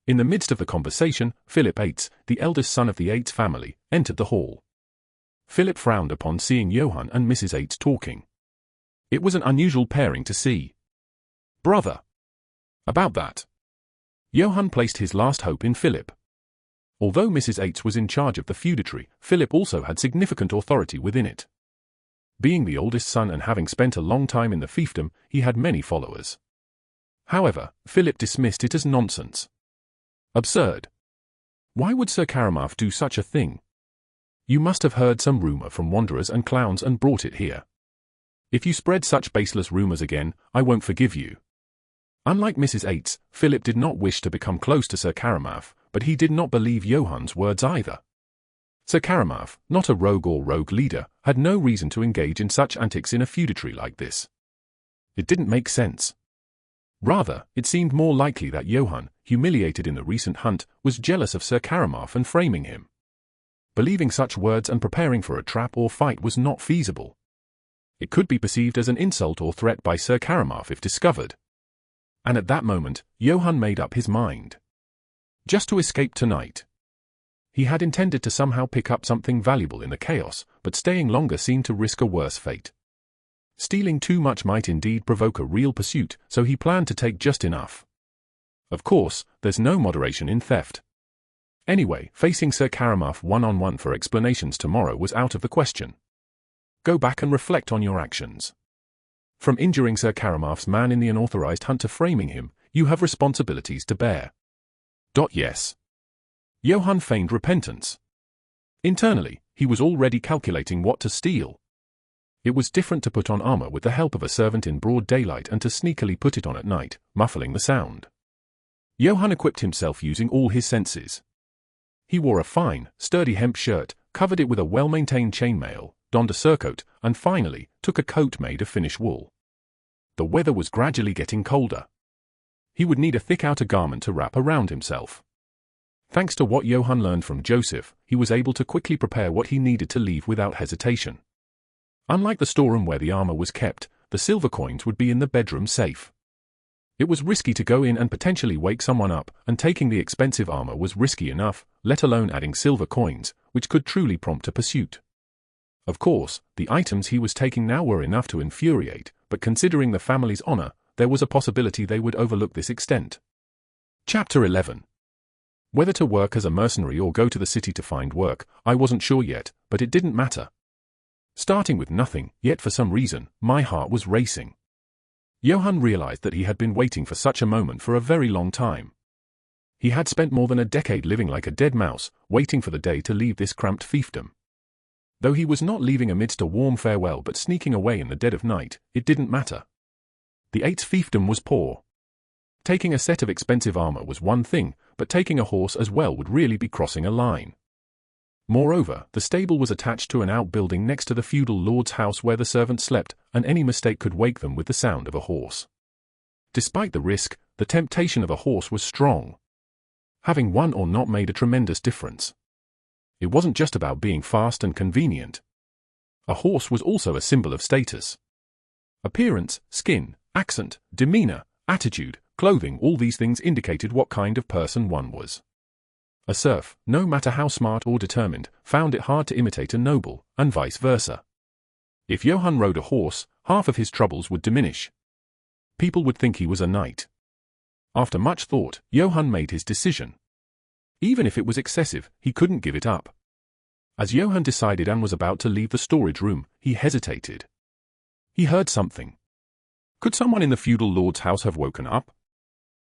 In the midst of the conversation, Philip Eights, the eldest son of the Eights family, entered the hall. Philip frowned upon seeing Johann and Mrs. Eights talking. It was an unusual pairing to see. "Brother." "About that." Johann placed his last hope in Philip. Although Mrs. Eights was in charge of the feudatory, Philip also had significant authority within it. Being the oldest son and having spent a long time in the fiefdom, he had many followers. However, Philip dismissed it as nonsense. Absurd. Why would Sir Karamaf do such a thing? You must have heard some rumor from wanderers and clowns and brought it here. If you spread such baseless rumors again, I won't forgive you. Unlike Mrs. Eights, Philip did not wish to become close to Sir Karamaf, but he did not believe Johann's words either. Sir Karamaf, not a rogue or rogue leader, had no reason to engage in such antics in a feudatory like this. It didn't make sense. Rather, it seemed more likely that Johann, humiliated in the recent hunt, was jealous of Sir Karamaf and framing him. Believing such words and preparing for a trap or fight was not feasible. It could be perceived as an insult or threat by Sir Karamaf if discovered. And at that moment, Johann made up his mind. Just to escape tonight. He had intended to somehow pick up something valuable in the chaos, but staying longer seemed to risk a worse fate. Stealing too much might indeed provoke a real pursuit, so he planned to take just enough. Of course, there's no moderation in theft. Anyway, facing Sir Karamaf one-on-one for explanations tomorrow was out of the question. Go back and reflect on your actions. From injuring Sir Karamaf's man in the unauthorized hunt to framing him, you have responsibilities to bear. Yes. Johann feigned repentance. Internally, he was already calculating what to steal. It was different to put on armor with the help of a servant in broad daylight and to sneakily put it on at night, muffling the sound. Johann equipped himself using all his senses. He wore a fine, sturdy hemp shirt, covered it with a well-maintained chainmail, donned a surcoat, and finally, took a coat made of Finnish wool. The weather was gradually getting colder. He would need a thick outer garment to wrap around himself. Thanks to what Johann learned from Joseph, he was able to quickly prepare what he needed to leave without hesitation. Unlike the storeroom where the armor was kept, the silver coins would be in the bedroom safe. It was risky to go in and potentially wake someone up, and taking the expensive armor was risky enough, let alone adding silver coins, which could truly prompt a pursuit. Of course, the items he was taking now were enough to infuriate, but considering the family's honor, there was a possibility they would overlook this extent. Chapter 11. Whether to work as a mercenary or go to the city to find work, I wasn't sure yet, but it didn't matter. Starting with nothing, yet for some reason, my heart was racing. Johann realized that he had been waiting for such a moment for a very long time. He had spent more than a decade living like a dead mouse, waiting for the day to leave this cramped fiefdom. Though he was not leaving amidst a warm farewell but sneaking away in the dead of night, it didn't matter. The 8th fiefdom was poor. Taking a set of expensive armor was one thing, but taking a horse as well would really be crossing a line. Moreover, the stable was attached to an outbuilding next to the feudal lord's house where the servants slept, and any mistake could wake them with the sound of a horse. Despite the risk, the temptation of a horse was strong. Having one or not made a tremendous difference. It wasn't just about being fast and convenient. A horse was also a symbol of status. Appearance, skin, accent, demeanor, attitude, clothing, all these things indicated what kind of person one was. A serf, no matter how smart or determined, found it hard to imitate a noble, and vice versa. If Johann rode a horse, half of his troubles would diminish. People would think he was a knight. After much thought, Johann made his decision. Even if it was excessive, he couldn't give it up. As Johann decided and was about to leave the storage room, he hesitated. He heard something. Could someone in the feudal lord's house have woken up?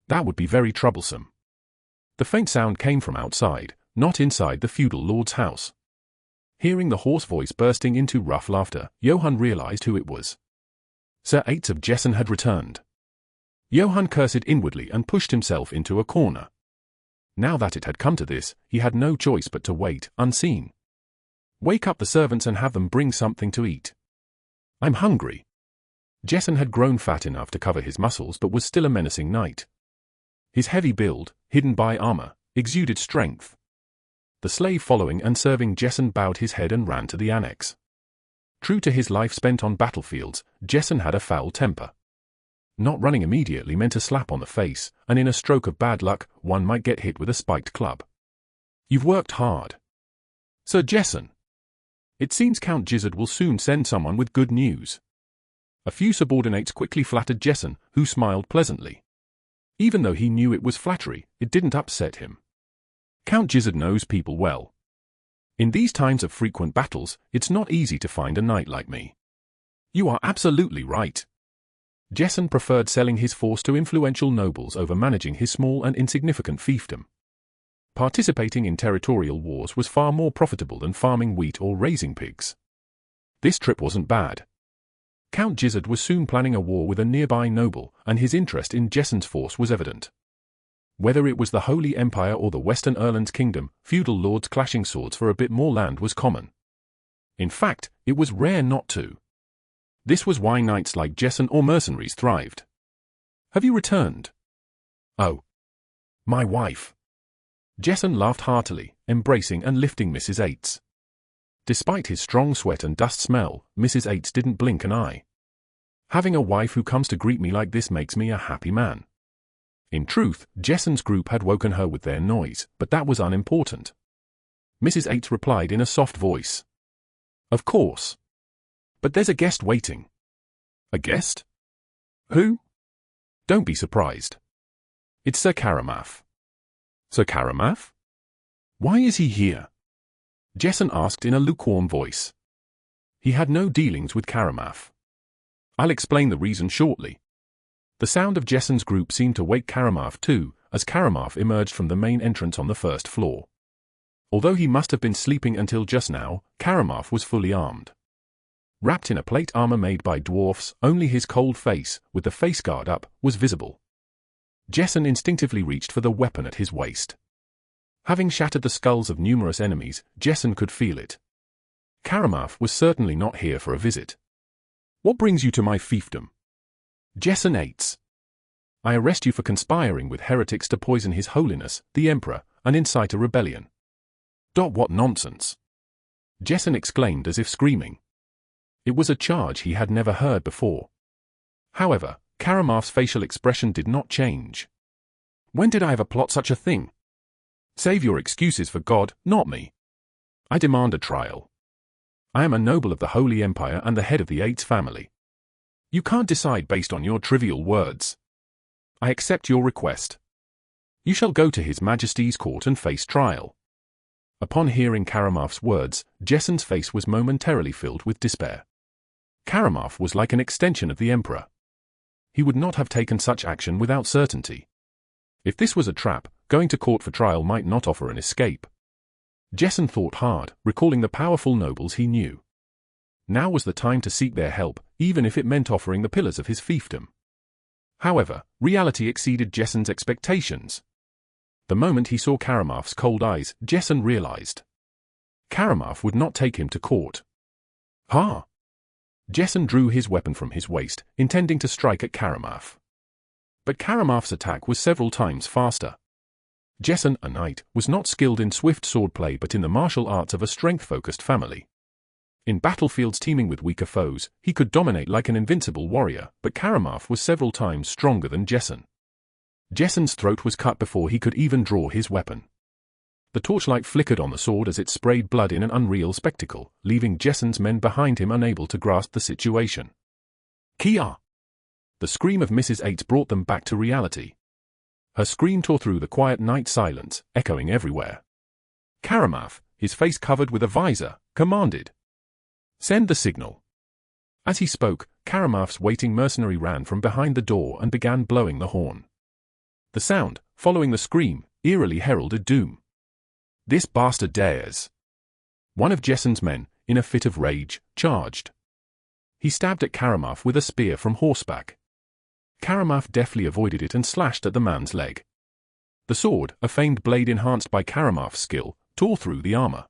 That would be very troublesome. The faint sound came from outside, not inside the feudal lord's house. Hearing the hoarse voice bursting into rough laughter, Johann realized who it was. Sir Ates of Jessen had returned. Johann cursed inwardly and pushed himself into a corner. Now that it had come to this, he had no choice but to wait, unseen. Wake up the servants and have them bring something to eat. I'm hungry. Jessen had grown fat enough to cover his muscles but was still a menacing knight. His heavy build, hidden by armor, exuded strength. The slave following and serving Jessen bowed his head and ran to the annex. True to his life spent on battlefields, Jessen had a foul temper. Not running immediately meant a slap on the face, and in a stroke of bad luck, one might get hit with a spiked club. You've worked hard. Sir Jessen. It seems Count Gizzard will soon send someone with good news. A few subordinates quickly flattered Jessen, who smiled pleasantly. Even though he knew it was flattery, it didn't upset him. Count Gizzard knows people well. In these times of frequent battles, it's not easy to find a knight like me. You are absolutely right. Jessen preferred selling his force to influential nobles over managing his small and insignificant fiefdom. Participating in territorial wars was far more profitable than farming wheat or raising pigs. This trip wasn't bad. Count Gizzard was soon planning a war with a nearby noble, and his interest in Jessen's force was evident. Whether it was the Holy Empire or the Western Erland's kingdom, feudal lords clashing swords for a bit more land was common. In fact, it was rare not to. This was why knights like Jessen or mercenaries thrived. Have you returned? Oh. My wife. Jessen laughed heartily, embracing and lifting Mrs. Ates. Despite his strong sweat and dust smell, Mrs. Ates didn't blink an eye. Having a wife who comes to greet me like this makes me a happy man. In truth, Jessen's group had woken her with their noise, but that was unimportant. Mrs. Ates replied in a soft voice. Of course. But there's a guest waiting. A guest? Who? Don't be surprised. It's Sir Karamaf. Sir Karamaf? Why is he here? Jessen asked in a lukewarm voice. He had no dealings with Karamaf. I'll explain the reason shortly. The sound of Jessen's group seemed to wake Karamaf too, as Karamaf emerged from the main entrance on the first floor. Although he must have been sleeping until just now, Karamaf was fully armed. Wrapped in a plate armor made by dwarfs, only his cold face, with the face guard up, was visible. Jessen instinctively reached for the weapon at his waist. Having shattered the skulls of numerous enemies, Jessen could feel it. Karamaf was certainly not here for a visit. What brings you to my fiefdom? Jessen Eights. I arrest you for conspiring with heretics to poison His Holiness, the Emperor, and incite a rebellion. What nonsense! Jessen exclaimed as if screaming. It was a charge he had never heard before. However, Karamaf's facial expression did not change. When did I ever plot such a thing? Save your excuses for God, not me. I demand a trial. I am a noble of the Holy Empire and the head of the Eights family. You can't decide based on your trivial words. I accept your request. You shall go to His Majesty's court and face trial. Upon hearing Karamaf's words, Jessen's face was momentarily filled with despair. Karamaf was like an extension of the Emperor. He would not have taken such action without certainty. If this was a trap, going to court for trial might not offer an escape. Jessen thought hard, recalling the powerful nobles he knew. Now was the time to seek their help, even if it meant offering the pillars of his fiefdom. However, reality exceeded Jessen's expectations. The moment he saw Karamaf's cold eyes, Jessen realized. Karamaf would not take him to court. Ha! Jessen drew his weapon from his waist, intending to strike at Karamaf. But Karamaf's attack was several times faster. Jessen, a knight, was not skilled in swift swordplay but in the martial arts of a strength-focused family. In battlefields teeming with weaker foes, he could dominate like an invincible warrior, but Karamaf was several times stronger than Jessen. Jessen's throat was cut before he could even draw his weapon. The torchlight flickered on the sword as it sprayed blood in an unreal spectacle, leaving Jessen's men behind him unable to grasp the situation. Kia! The scream of Mrs. Eights brought them back to reality. Her scream tore through the quiet night silence, echoing everywhere. Karamaf, his face covered with a visor, commanded. Send the signal. As he spoke, Karamaf's waiting mercenary ran from behind the door and began blowing the horn. The sound, following the scream, eerily heralded doom. This bastard dares. One of Jessen's men, in a fit of rage, charged. He stabbed at Karamaf with a spear from horseback. Karamaf deftly avoided it and slashed at the man's leg. The sword, a famed blade enhanced by Karamaf's skill, tore through the armor.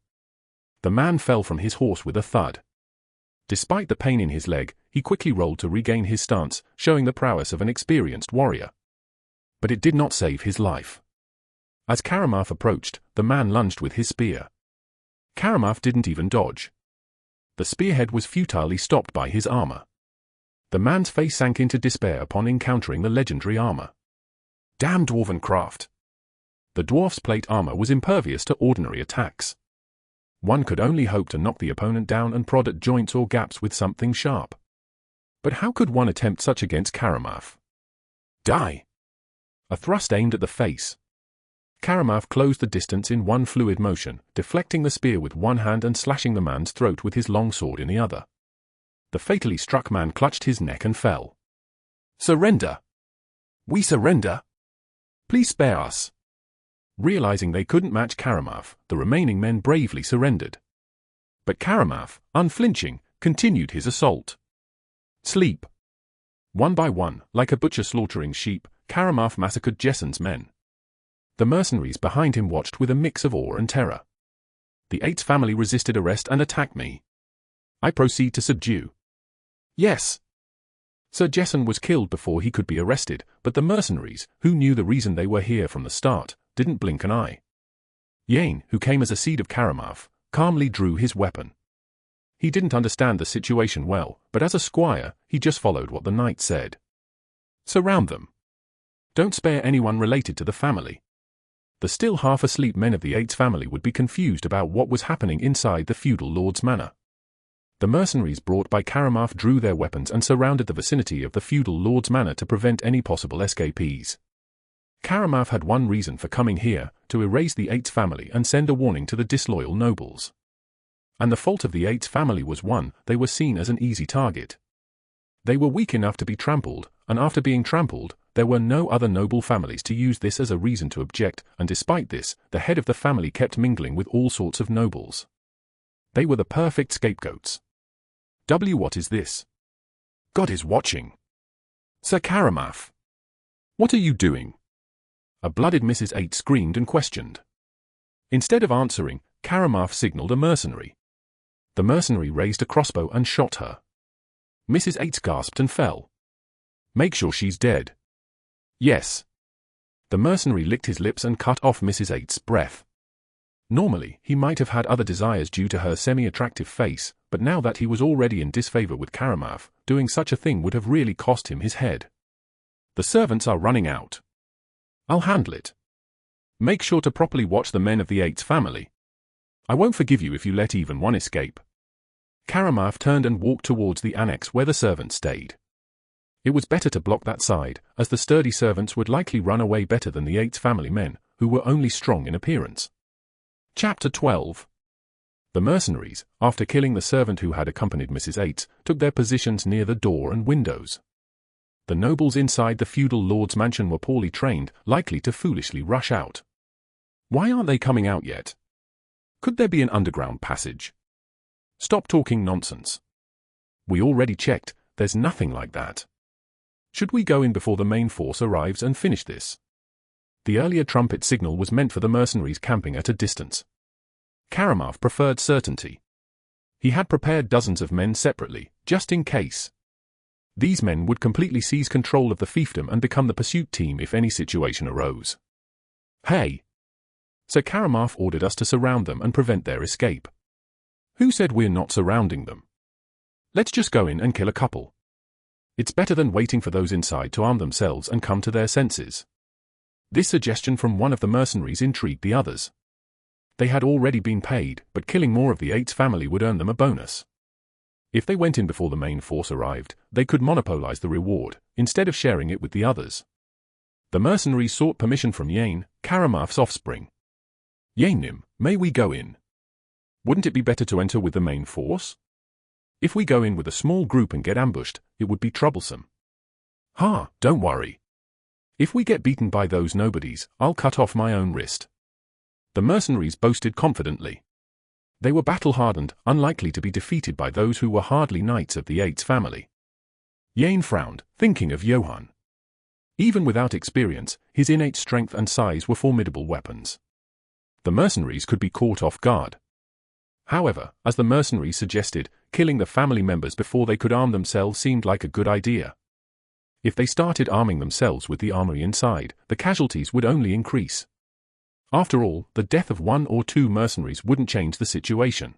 The man fell from his horse with a thud. Despite the pain in his leg, he quickly rolled to regain his stance, showing the prowess of an experienced warrior. But it did not save his life. As Karamaf approached, the man lunged with his spear. Karamaf didn't even dodge. The spearhead was futilely stopped by his armor. The man's face sank into despair upon encountering the legendary armor. Damn dwarven craft! The dwarf's plate armor was impervious to ordinary attacks. One could only hope to knock the opponent down and prod at joints or gaps with something sharp. But how could one attempt such against Karamaf? Die! A thrust aimed at the face. Karamaf closed the distance in one fluid motion, deflecting the spear with one hand and slashing the man's throat with his long sword in the other. The fatally struck man clutched his neck and fell. Surrender! We surrender! Please spare us! Realizing they couldn't match Karamaf, the remaining men bravely surrendered. But Karamaf, unflinching, continued his assault. Sleep! One by one, like a butcher slaughtering sheep, Karamaf massacred Jessen's men. The mercenaries behind him watched with a mix of awe and terror. The Eights family resisted arrest and attacked me. I proceed to subdue. Yes. Sir Jessen was killed before he could be arrested, but the mercenaries, who knew the reason they were here from the start, didn't blink an eye. Yane, who came as a seed of Karamaf, calmly drew his weapon. He didn't understand the situation well, but as a squire, he just followed what the knight said. Surround them. Don't spare anyone related to the family. The still half-asleep men of the Eights family would be confused about what was happening inside the feudal lord's manor. The mercenaries brought by Karamaf drew their weapons and surrounded the vicinity of the feudal lord's manor to prevent any possible escapees. Karamaf had one reason for coming here, to erase the Eights family and send a warning to the disloyal nobles. And the fault of the Eights family was one, they were seen as an easy target. They were weak enough to be trampled, and after being trampled, there were no other noble families to use this as a reason to object, and despite this, the head of the family kept mingling with all sorts of nobles. They were the perfect scapegoats. What is this? God is watching. Sir Karamaf. What are you doing? A blooded Mrs. 8 screamed and questioned. Instead of answering, Karamaf signaled a mercenary. The mercenary raised a crossbow and shot her. Mrs. 8 gasped and fell. Make sure she's dead. Yes. The mercenary licked his lips and cut off Mrs. 8's breath. Normally, he might have had other desires due to her semi-attractive face, but now that he was already in disfavor with Karamaf, doing such a thing would have really cost him his head. The servants are running out. I'll handle it. Make sure to properly watch the men of the 8's family. I won't forgive you if you let even one escape. Karamaf turned and walked towards the annex where the servants stayed. It was better to block that side, as the sturdy servants would likely run away better than the 8's family men, who were only strong in appearance. Chapter 12. The mercenaries, after killing the servant who had accompanied Mrs. 8, took their positions near the door and windows. The nobles inside the feudal lord's mansion were poorly trained, likely to foolishly rush out. Why aren't they coming out yet? Could there be an underground passage? Stop talking nonsense. We already checked, there's nothing like that. Should we go in before the main force arrives and finish this? The earlier trumpet signal was meant for the mercenaries camping at a distance. Karamaf preferred certainty. He had prepared dozens of men separately, just in case. These men would completely seize control of the fiefdom and become the pursuit team if any situation arose. Hey! Sir Karamaf ordered us to surround them and prevent their escape. Who said we're not surrounding them? Let's just go in and kill a couple. It's better than waiting for those inside to arm themselves and come to their senses. This suggestion from one of the mercenaries intrigued the others. They had already been paid, but killing more of the 8's family would earn them a bonus. If they went in before the main force arrived, they could monopolize the reward, instead of sharing it with the others. The mercenaries sought permission from Yain, Karamaf's offspring. Yainim, may we go in? Wouldn't it be better to enter with the main force? If we go in with a small group and get ambushed, it would be troublesome. Don't worry. If we get beaten by those nobodies, I'll cut off my own wrist. The mercenaries boasted confidently. They were battle-hardened, unlikely to be defeated by those who were hardly knights of the 8's family. Yain frowned, thinking of Johann. Even without experience, his innate strength and size were formidable weapons. The mercenaries could be caught off guard. However, as the mercenaries suggested, killing the family members before they could arm themselves seemed like a good idea. If they started arming themselves with the armory inside, the casualties would only increase. After all, the death of 1 or 2 mercenaries wouldn't change the situation.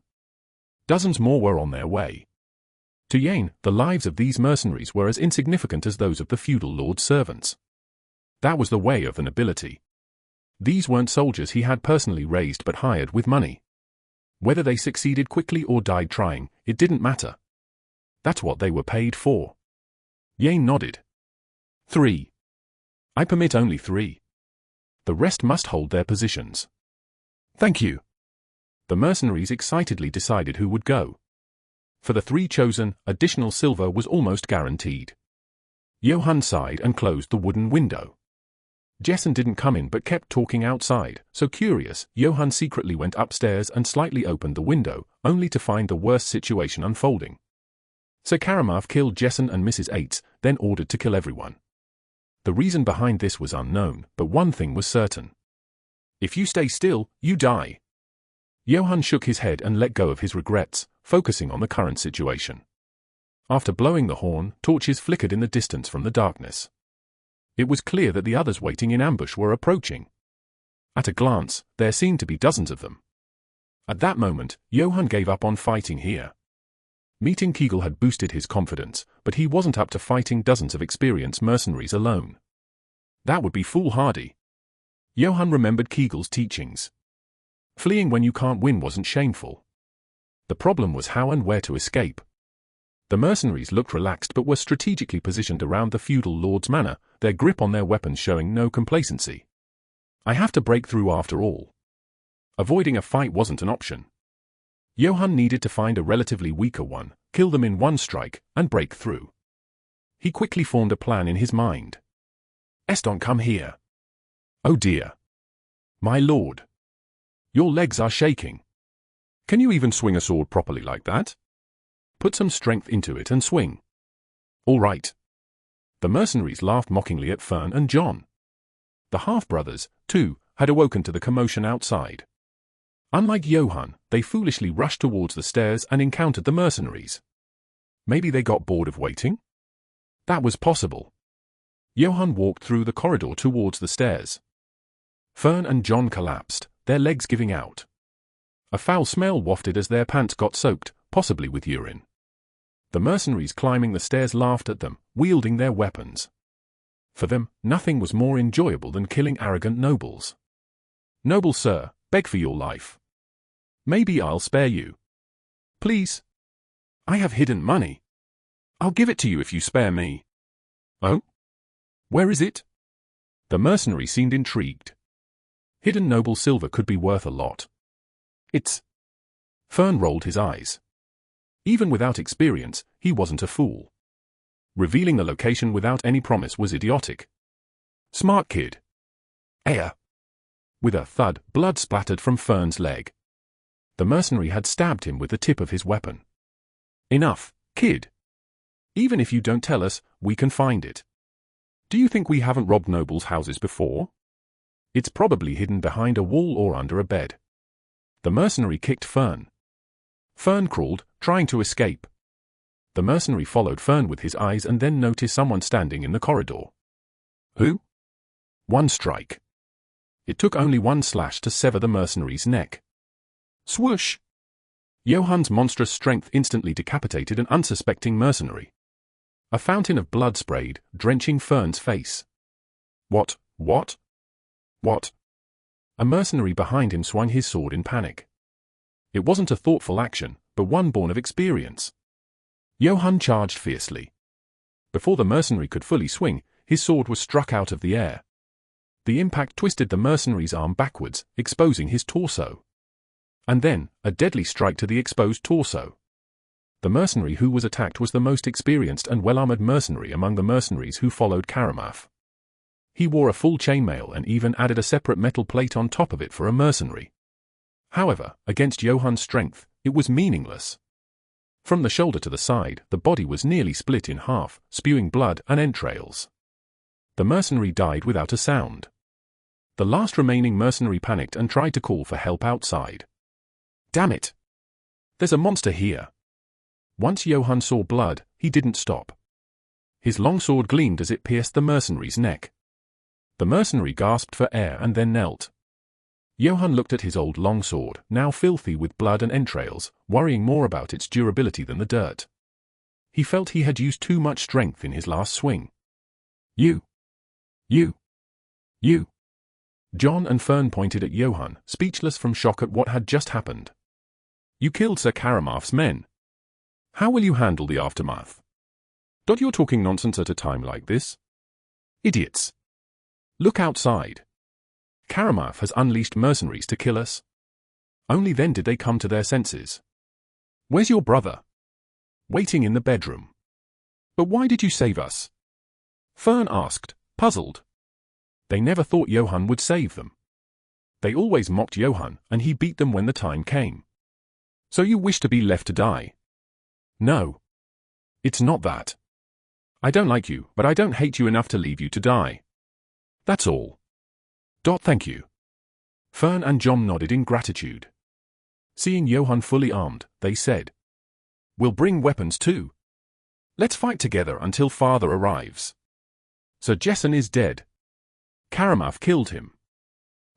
Dozens more were on their way. To Yain, the lives of these mercenaries were as insignificant as those of the feudal lord's servants. That was the way of the nobility. These weren't soldiers he had personally raised but hired with money. Whether they succeeded quickly or died trying, it didn't matter. That's what they were paid for. Yain nodded. 3. I permit only 3. The rest must hold their positions. Thank you. The mercenaries excitedly decided who would go. For the 3 chosen, additional silver was almost guaranteed. Johann sighed and closed the wooden window. Jessen didn't come in but kept talking outside, so curious, Johann secretly went upstairs and slightly opened the window, only to find the worst situation unfolding. Sir Karamaf killed Jessen and Mrs. 8, then ordered to kill everyone. The reason behind this was unknown, but one thing was certain. If you stay still, you die. Johann shook his head and let go of his regrets, focusing on the current situation. After blowing the horn, torches flickered in the distance from the darkness. It was clear that the others waiting in ambush were approaching. At a glance, there seemed to be dozens of them. At that moment, Johann gave up on fighting here. Meeting Kegel had boosted his confidence, but he wasn't up to fighting dozens of experienced mercenaries alone. That would be foolhardy. Johann remembered Kegel's teachings. Fleeing when you can't win wasn't shameful. The problem was how and where to escape. The mercenaries looked relaxed but were strategically positioned around the feudal lord's manor, their grip on their weapons showing no complacency. I have to break through after all. Avoiding a fight wasn't an option. Johann needed to find a relatively weaker one, kill them in one strike, and break through. He quickly formed a plan in his mind. Eston, come here. Oh dear. My lord. Your legs are shaking. Can you even swing a sword properly like that? Put some strength into it and swing. All right. The mercenaries laughed mockingly at Fern and John. The half-brothers, too, had awoken to the commotion outside. Unlike Johann, they foolishly rushed towards the stairs and encountered the mercenaries. Maybe they got bored of waiting? That was possible. Johann walked through the corridor towards the stairs. Fern and John collapsed, their legs giving out. A foul smell wafted as their pants got soaked, possibly with urine. The mercenaries climbing the stairs laughed at them, wielding their weapons. For them, nothing was more enjoyable than killing arrogant nobles. "Noble sir, beg for your life. Maybe I'll spare you. Please. I have hidden money. I'll give it to you if you spare me." "Oh? Where is it?" The mercenary seemed intrigued. Hidden noble silver could be worth a lot. "It's..." Fern rolled his eyes. Even without experience, he wasn't a fool. Revealing the location without any promise was idiotic. "Smart kid." "Aya." With a thud, blood splattered from Fern's leg. The mercenary had stabbed him with the tip of his weapon. "Enough, kid. Even if you don't tell us, we can find it. Do you think we haven't robbed nobles' houses before? It's probably hidden behind a wall or under a bed." The mercenary kicked Fern. Fern crawled, trying to escape. The mercenary followed Fern with his eyes and then noticed someone standing in the corridor. Who? One strike. It took only one slash to sever the mercenary's neck. Swoosh! Johann's monstrous strength instantly decapitated an unsuspecting mercenary. A fountain of blood sprayed, drenching Fern's face. What? A mercenary behind him swung his sword in panic. It wasn't a thoughtful action, but one born of experience. Johann charged fiercely. Before the mercenary could fully swing, his sword was struck out of the air. The impact twisted the mercenary's arm backwards, exposing his torso. And then, a deadly strike to the exposed torso. The mercenary who was attacked was the most experienced and well-armored mercenary among the mercenaries who followed Karamaf. He wore a full chainmail and even added a separate metal plate on top of it for a mercenary. However, against Johann's strength, it was meaningless. From the shoulder to the side, the body was nearly split in half, spewing blood and entrails. The mercenary died without a sound. The last remaining mercenary panicked and tried to call for help outside. Damn it! There's a monster here. Once Johann saw blood, he didn't stop. His long sword gleamed as it pierced the mercenary's neck. The mercenary gasped for air and then knelt. Johann looked at his old longsword, now filthy with blood and entrails, worrying more about its durability than the dirt. He felt he had used too much strength in his last swing. You. John and Fern pointed at Johann, speechless from shock at what had just happened. You killed Sir Karamaf's men. How will you handle the aftermath? You're talking nonsense at a time like this? Idiots. Look outside. Karamaf has unleashed mercenaries to kill us. Only then did they come to their senses. Where's your brother? Waiting in the bedroom. But why did you save us? Fern asked, puzzled. They never thought Johann would save them. They always mocked Johann, and he beat them when the time came. So you wish to be left to die? No. It's not that. I don't like you, but I don't hate you enough to leave you to die. That's all. Thank you. Fern and John nodded in gratitude. Seeing Johann fully armed, they said, We'll bring weapons too. Let's fight together until father arrives. Sir Jesson is dead. Karamaf killed him.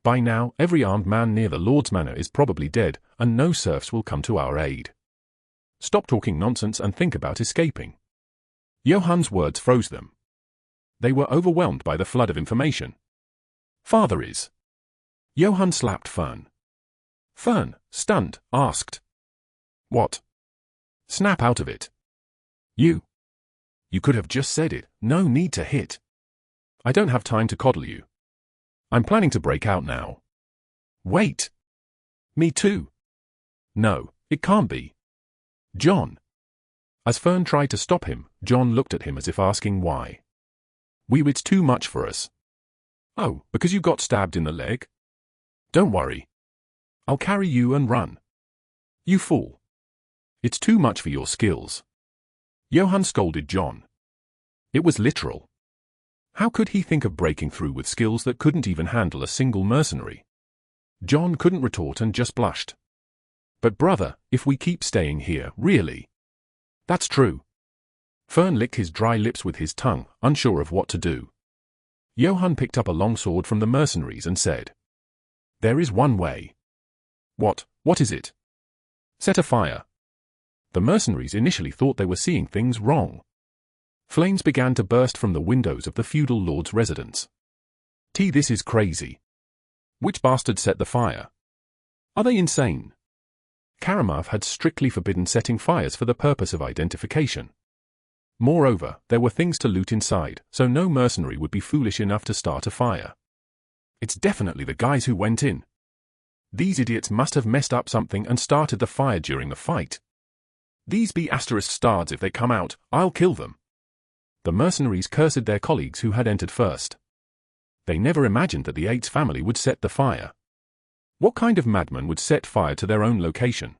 By now, every armed man near the Lord's Manor is probably dead, and no serfs will come to our aid. Stop talking nonsense and think about escaping. Johann's words froze them. They were overwhelmed by the flood of information. Father is. Johann slapped Fern. Fern, stunned, asked. What? Snap out of it. You could have just said it, no need to hit. I don't have time to coddle you. I'm planning to break out now. Wait. Me too. No, it can't be. John. As Fern tried to stop him, John looked at him as if asking why. It's too much for us. Oh, because you got stabbed in the leg? Don't worry. I'll carry you and run. You fool. It's too much for your skills. Johann scolded John. It was literal. How could he think of breaking through with skills that couldn't even handle a single mercenary? John couldn't retort and just blushed. But brother, if we keep staying here, really? That's true. Fern licked his dry lips with his tongue, unsure of what to do. Johann picked up a long sword from the mercenaries and said, "There is one way." What is it?" "Set a fire." The mercenaries initially thought they were seeing things wrong. Flames began to burst from the windows of the feudal lord's residence. This is crazy. Which bastard set the fire? Are they insane? Karamov had strictly forbidden setting fires for the purpose of identification. Moreover, there were things to loot inside, so no mercenary would be foolish enough to start a fire. It's definitely the guys who went in. These idiots must have messed up something and started the fire during the fight. These be *stards if they come out, I'll kill them. The mercenaries cursed their colleagues who had entered first. They never imagined that the Yates family would set the fire. What kind of madman would set fire to their own location?